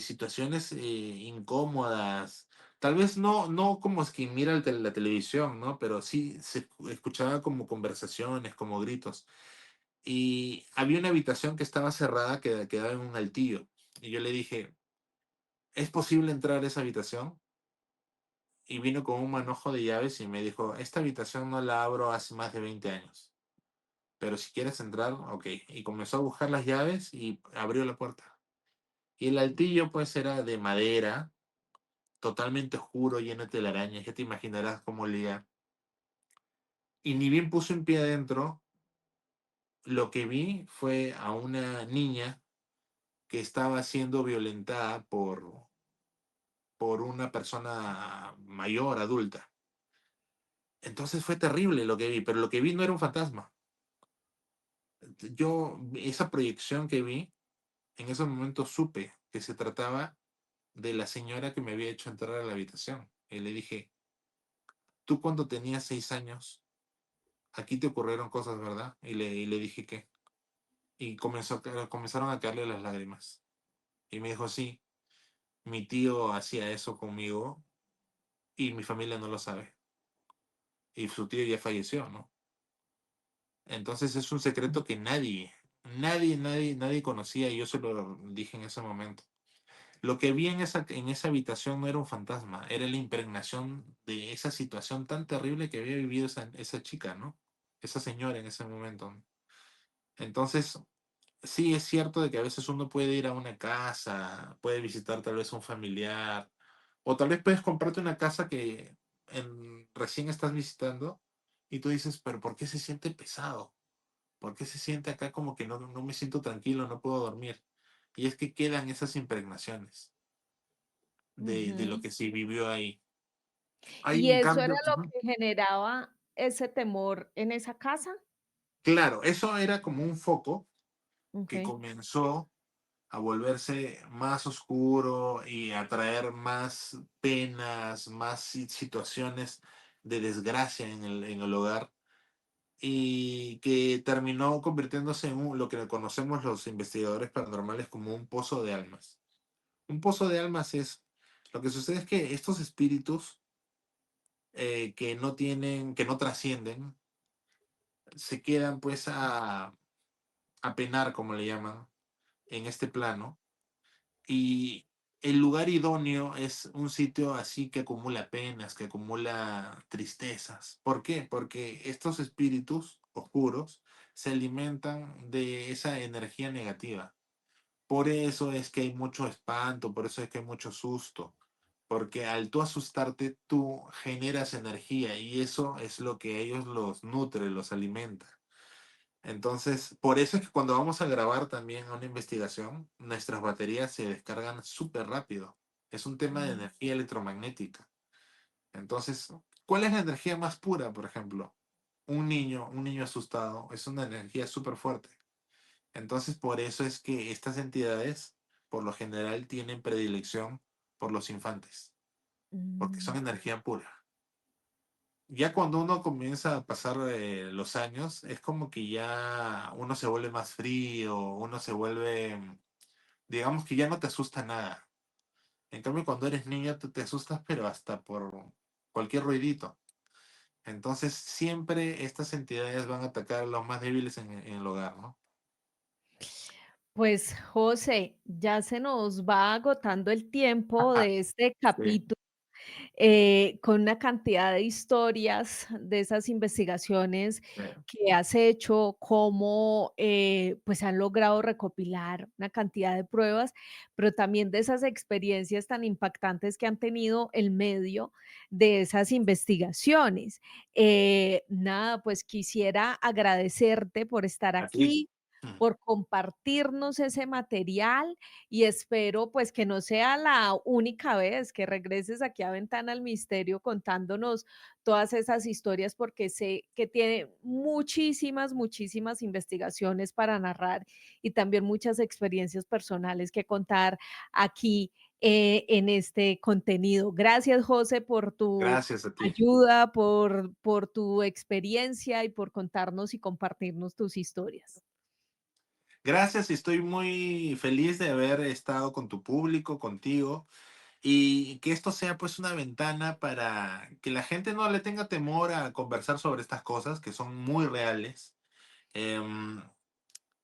situaciones incómodas. Tal vez no como es quien mira la televisión, ¿no? Pero sí se escuchaba como conversaciones, como gritos. Y había una habitación que estaba cerrada que quedaba en un altillo. Y yo le dije, ¿es posible entrar a esa habitación? Y vino con un manojo de llaves y me dijo, esta habitación no la abro hace más de 20 años. Pero si quieres entrar, ok. Y comenzó a buscar las llaves y abrió la puerta. Y el altillo pues era de madera, totalmente oscuro, lleno de telarañas, ya te imaginarás cómo olía. Y ni bien puse un pie adentro, lo que vi fue a una niña que estaba siendo violentada por una persona mayor, adulta. Entonces fue terrible lo que vi, pero lo que vi no era un fantasma. Esa proyección que vi, en ese momento supe que se trataba de la señora que me había hecho entrar a la habitación. Y le dije, tú cuando tenías 6 años, aquí te ocurrieron cosas, ¿verdad? Y le dije que. Y comenzaron a caerle las lágrimas. Y me dijo, sí, mi tío hacía eso conmigo y mi familia no lo sabe. Y su tío ya falleció, ¿no? Entonces es un secreto que nadie conocía y yo se lo dije en ese momento. Lo que vi en esa habitación no era un fantasma, era la impregnación de esa situación tan terrible que había vivido esa chica, ¿no? Esa señora en ese momento, ¿no? Entonces, sí es cierto de que a veces uno puede ir a una casa, puede visitar tal vez un familiar, o tal vez puedes comprarte una casa que recién estás visitando y tú dices, pero ¿por qué se siente pesado? ¿Por qué se siente acá como que no me siento tranquilo, no puedo dormir? Y es que quedan esas impregnaciones de lo Ujú. que se vivió ahí. Hay ¿Y un eso era cambio. lo Ujú. que generaba ese temor en esa casa? Claro, eso era como un foco que Okey. comenzó a volverse más oscuro y a traer más penas, más situaciones de desgracia en el hogar y que terminó convirtiéndose en lo que conocemos los investigadores paranormales como un pozo de almas. Un pozo de almas lo que sucede es que estos espíritus que no trascienden, se quedan pues a penar, como le llaman, en este plano. Y el lugar idóneo es un sitio así que acumula penas, que acumula tristezas. ¿Por qué? Porque estos espíritus oscuros se alimentan de esa energía negativa. Por eso es que hay mucho espanto, por eso es que hay mucho susto, porque al tú asustarte, tú generas energía y eso es lo que a ellos los nutre, los alimenta. Entonces, por eso es que cuando vamos a grabar también una investigación, nuestras baterías se descargan súper rápido. Es un tema de Mm. energía electromagnética. Entonces, ¿cuál es la energía más pura, por ejemplo? Un niño asustado, es una energía súper fuerte. Entonces, por eso es que estas entidades, por lo general, tienen predilección por los infantes. porque son Mm, energía pura. Ya cuando uno comienza a pasar los años, es como que ya uno se vuelve más frío, uno se vuelve, digamos que ya no te asusta nada. En cambio, cuando eres niño, tú te asustas, pero hasta por cualquier ruidito. Entonces, siempre estas entidades van a atacar a los más débiles en el hogar, ¿no? Pues, José, ya se nos va agotando el tiempo de este Sí, capítulo. Con una cantidad de historias de esas investigaciones sí. que has hecho, cómo pues han logrado recopilar una cantidad de pruebas, pero también de esas experiencias tan impactantes que han tenido el medio de esas investigaciones. Nada, pues quisiera agradecerte por estar A ti. aquí, por compartirnos ese material y espero pues que no sea la única vez que regreses aquí a Ventana al Misterio contándonos todas esas historias porque sé que tiene muchísimas, muchísimas investigaciones para narrar y también muchas experiencias personales que contar aquí en este contenido. Gracias, José, por tu Gracias a ti. ayuda, por tu experiencia y por contarnos y compartirnos tus historias. Gracias y estoy muy feliz de haber estado con tu público, contigo, y que esto sea pues una ventana para que la gente no le tenga temor a conversar sobre estas cosas que son muy reales. Em,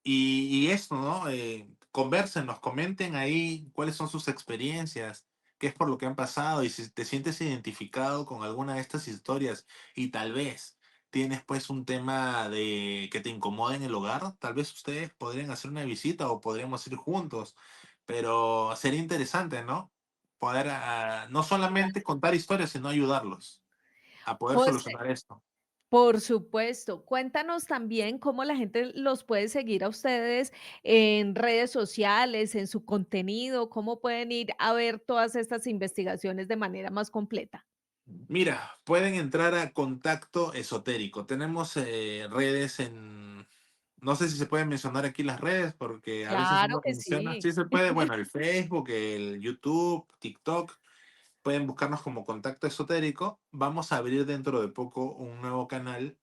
y esto, ¿no? Convérsenos, comenten ahí cuáles son sus experiencias, qué es por lo que han pasado y si te sientes identificado con alguna de estas historias y tal vez tienes pues un tema de que te incomoda en el hogar, tal vez ustedes podrían hacer una visita o podríamos ir juntos, pero sería interesante, ¿no? Poder no solamente contar historias, sino ayudarlos a poder José, solucionar esto. por supuesto. Cuéntanos también cómo la gente los puede seguir a ustedes en redes sociales, en su contenido, cómo pueden ir a ver todas estas investigaciones de manera más completa. Mira, pueden entrar a Contacto Esotérico. Tenemos redes no sé si se pueden mencionar aquí las redes, porque a veces Claro uno que menciona, sí. sí se puede, bueno, el Facebook, el YouTube, TikTok, pueden buscarnos como Contacto Esotérico. Vamos a abrir dentro de poco un nuevo canal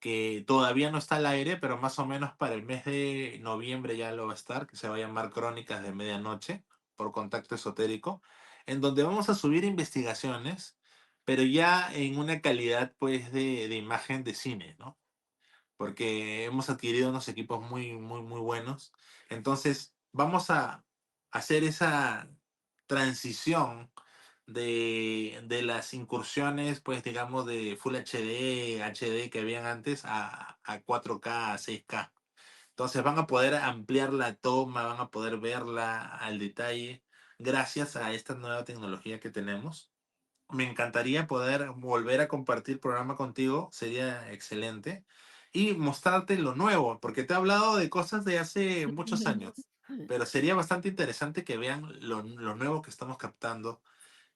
que todavía no está al aire, pero más o menos para el mes de noviembre ya lo va a estar, que se va a llamar Crónicas de Medianoche por Contacto Esotérico, en donde vamos a subir investigaciones, pero ya en una calidad pues de imagen de cine, ¿no? Porque hemos adquirido unos equipos muy, muy, muy buenos. Entonces, vamos a hacer esa transición de las incursiones, pues digamos, de Full HD, HD que habían antes a 4K, a 6K. Entonces van a poder ampliar la toma, van a poder verla al detalle gracias a esta nueva tecnología que tenemos. Me encantaría poder volver a compartir programa contigo, sería excelente. Y mostrarte lo nuevo, porque te he hablado de cosas de hace muchos años, pero sería bastante interesante que vean lo nuevo que estamos captando,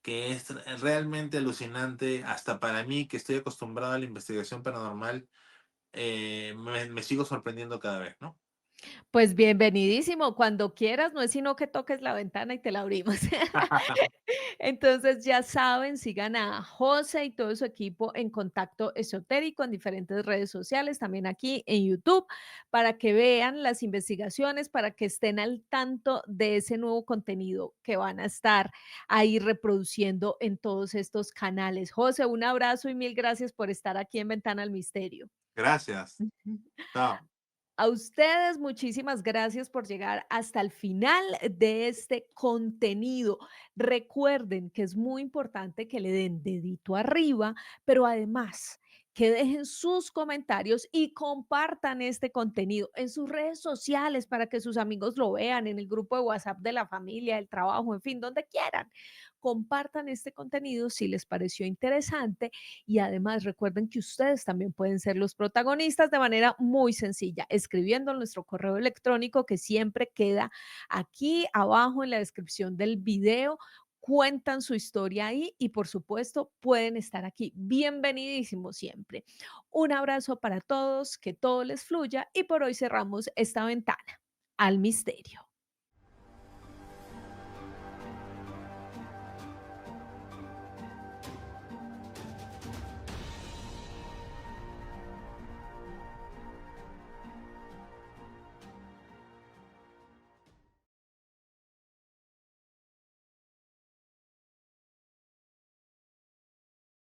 que es realmente alucinante, hasta para mí, que estoy acostumbrado a la investigación paranormal, me sigo sorprendiendo cada vez, ¿no? Pues bienvenidísimo, cuando quieras, no es sino que toques la ventana y te la abrimos. Entonces, ya saben, sigan a José y todo su equipo en Contacto Esotérico en diferentes redes sociales, también aquí en YouTube, para que vean las investigaciones, para que estén al tanto de ese nuevo contenido que van a estar ahí reproduciendo en todos estos canales. José, un abrazo y mil gracias por estar aquí en Ventana al Misterio. Gracias. Chao. A ustedes, muchísimas gracias por llegar hasta el final de este contenido. Recuerden que es muy importante que le den dedito arriba, pero además que dejen sus comentarios y compartan este contenido en sus redes sociales para que sus amigos lo vean, en el grupo de WhatsApp de la familia, del trabajo, en fin, donde quieran. Compartan este contenido si les pareció interesante y además recuerden que ustedes también pueden ser los protagonistas de manera muy sencilla, escribiendo en nuestro correo electrónico que siempre queda aquí abajo en la descripción del video. Cuentan su historia ahí y por supuesto pueden estar aquí. Bienvenidísimos siempre. Un abrazo para todos, que todo les fluya y por hoy cerramos esta ventana al misterio.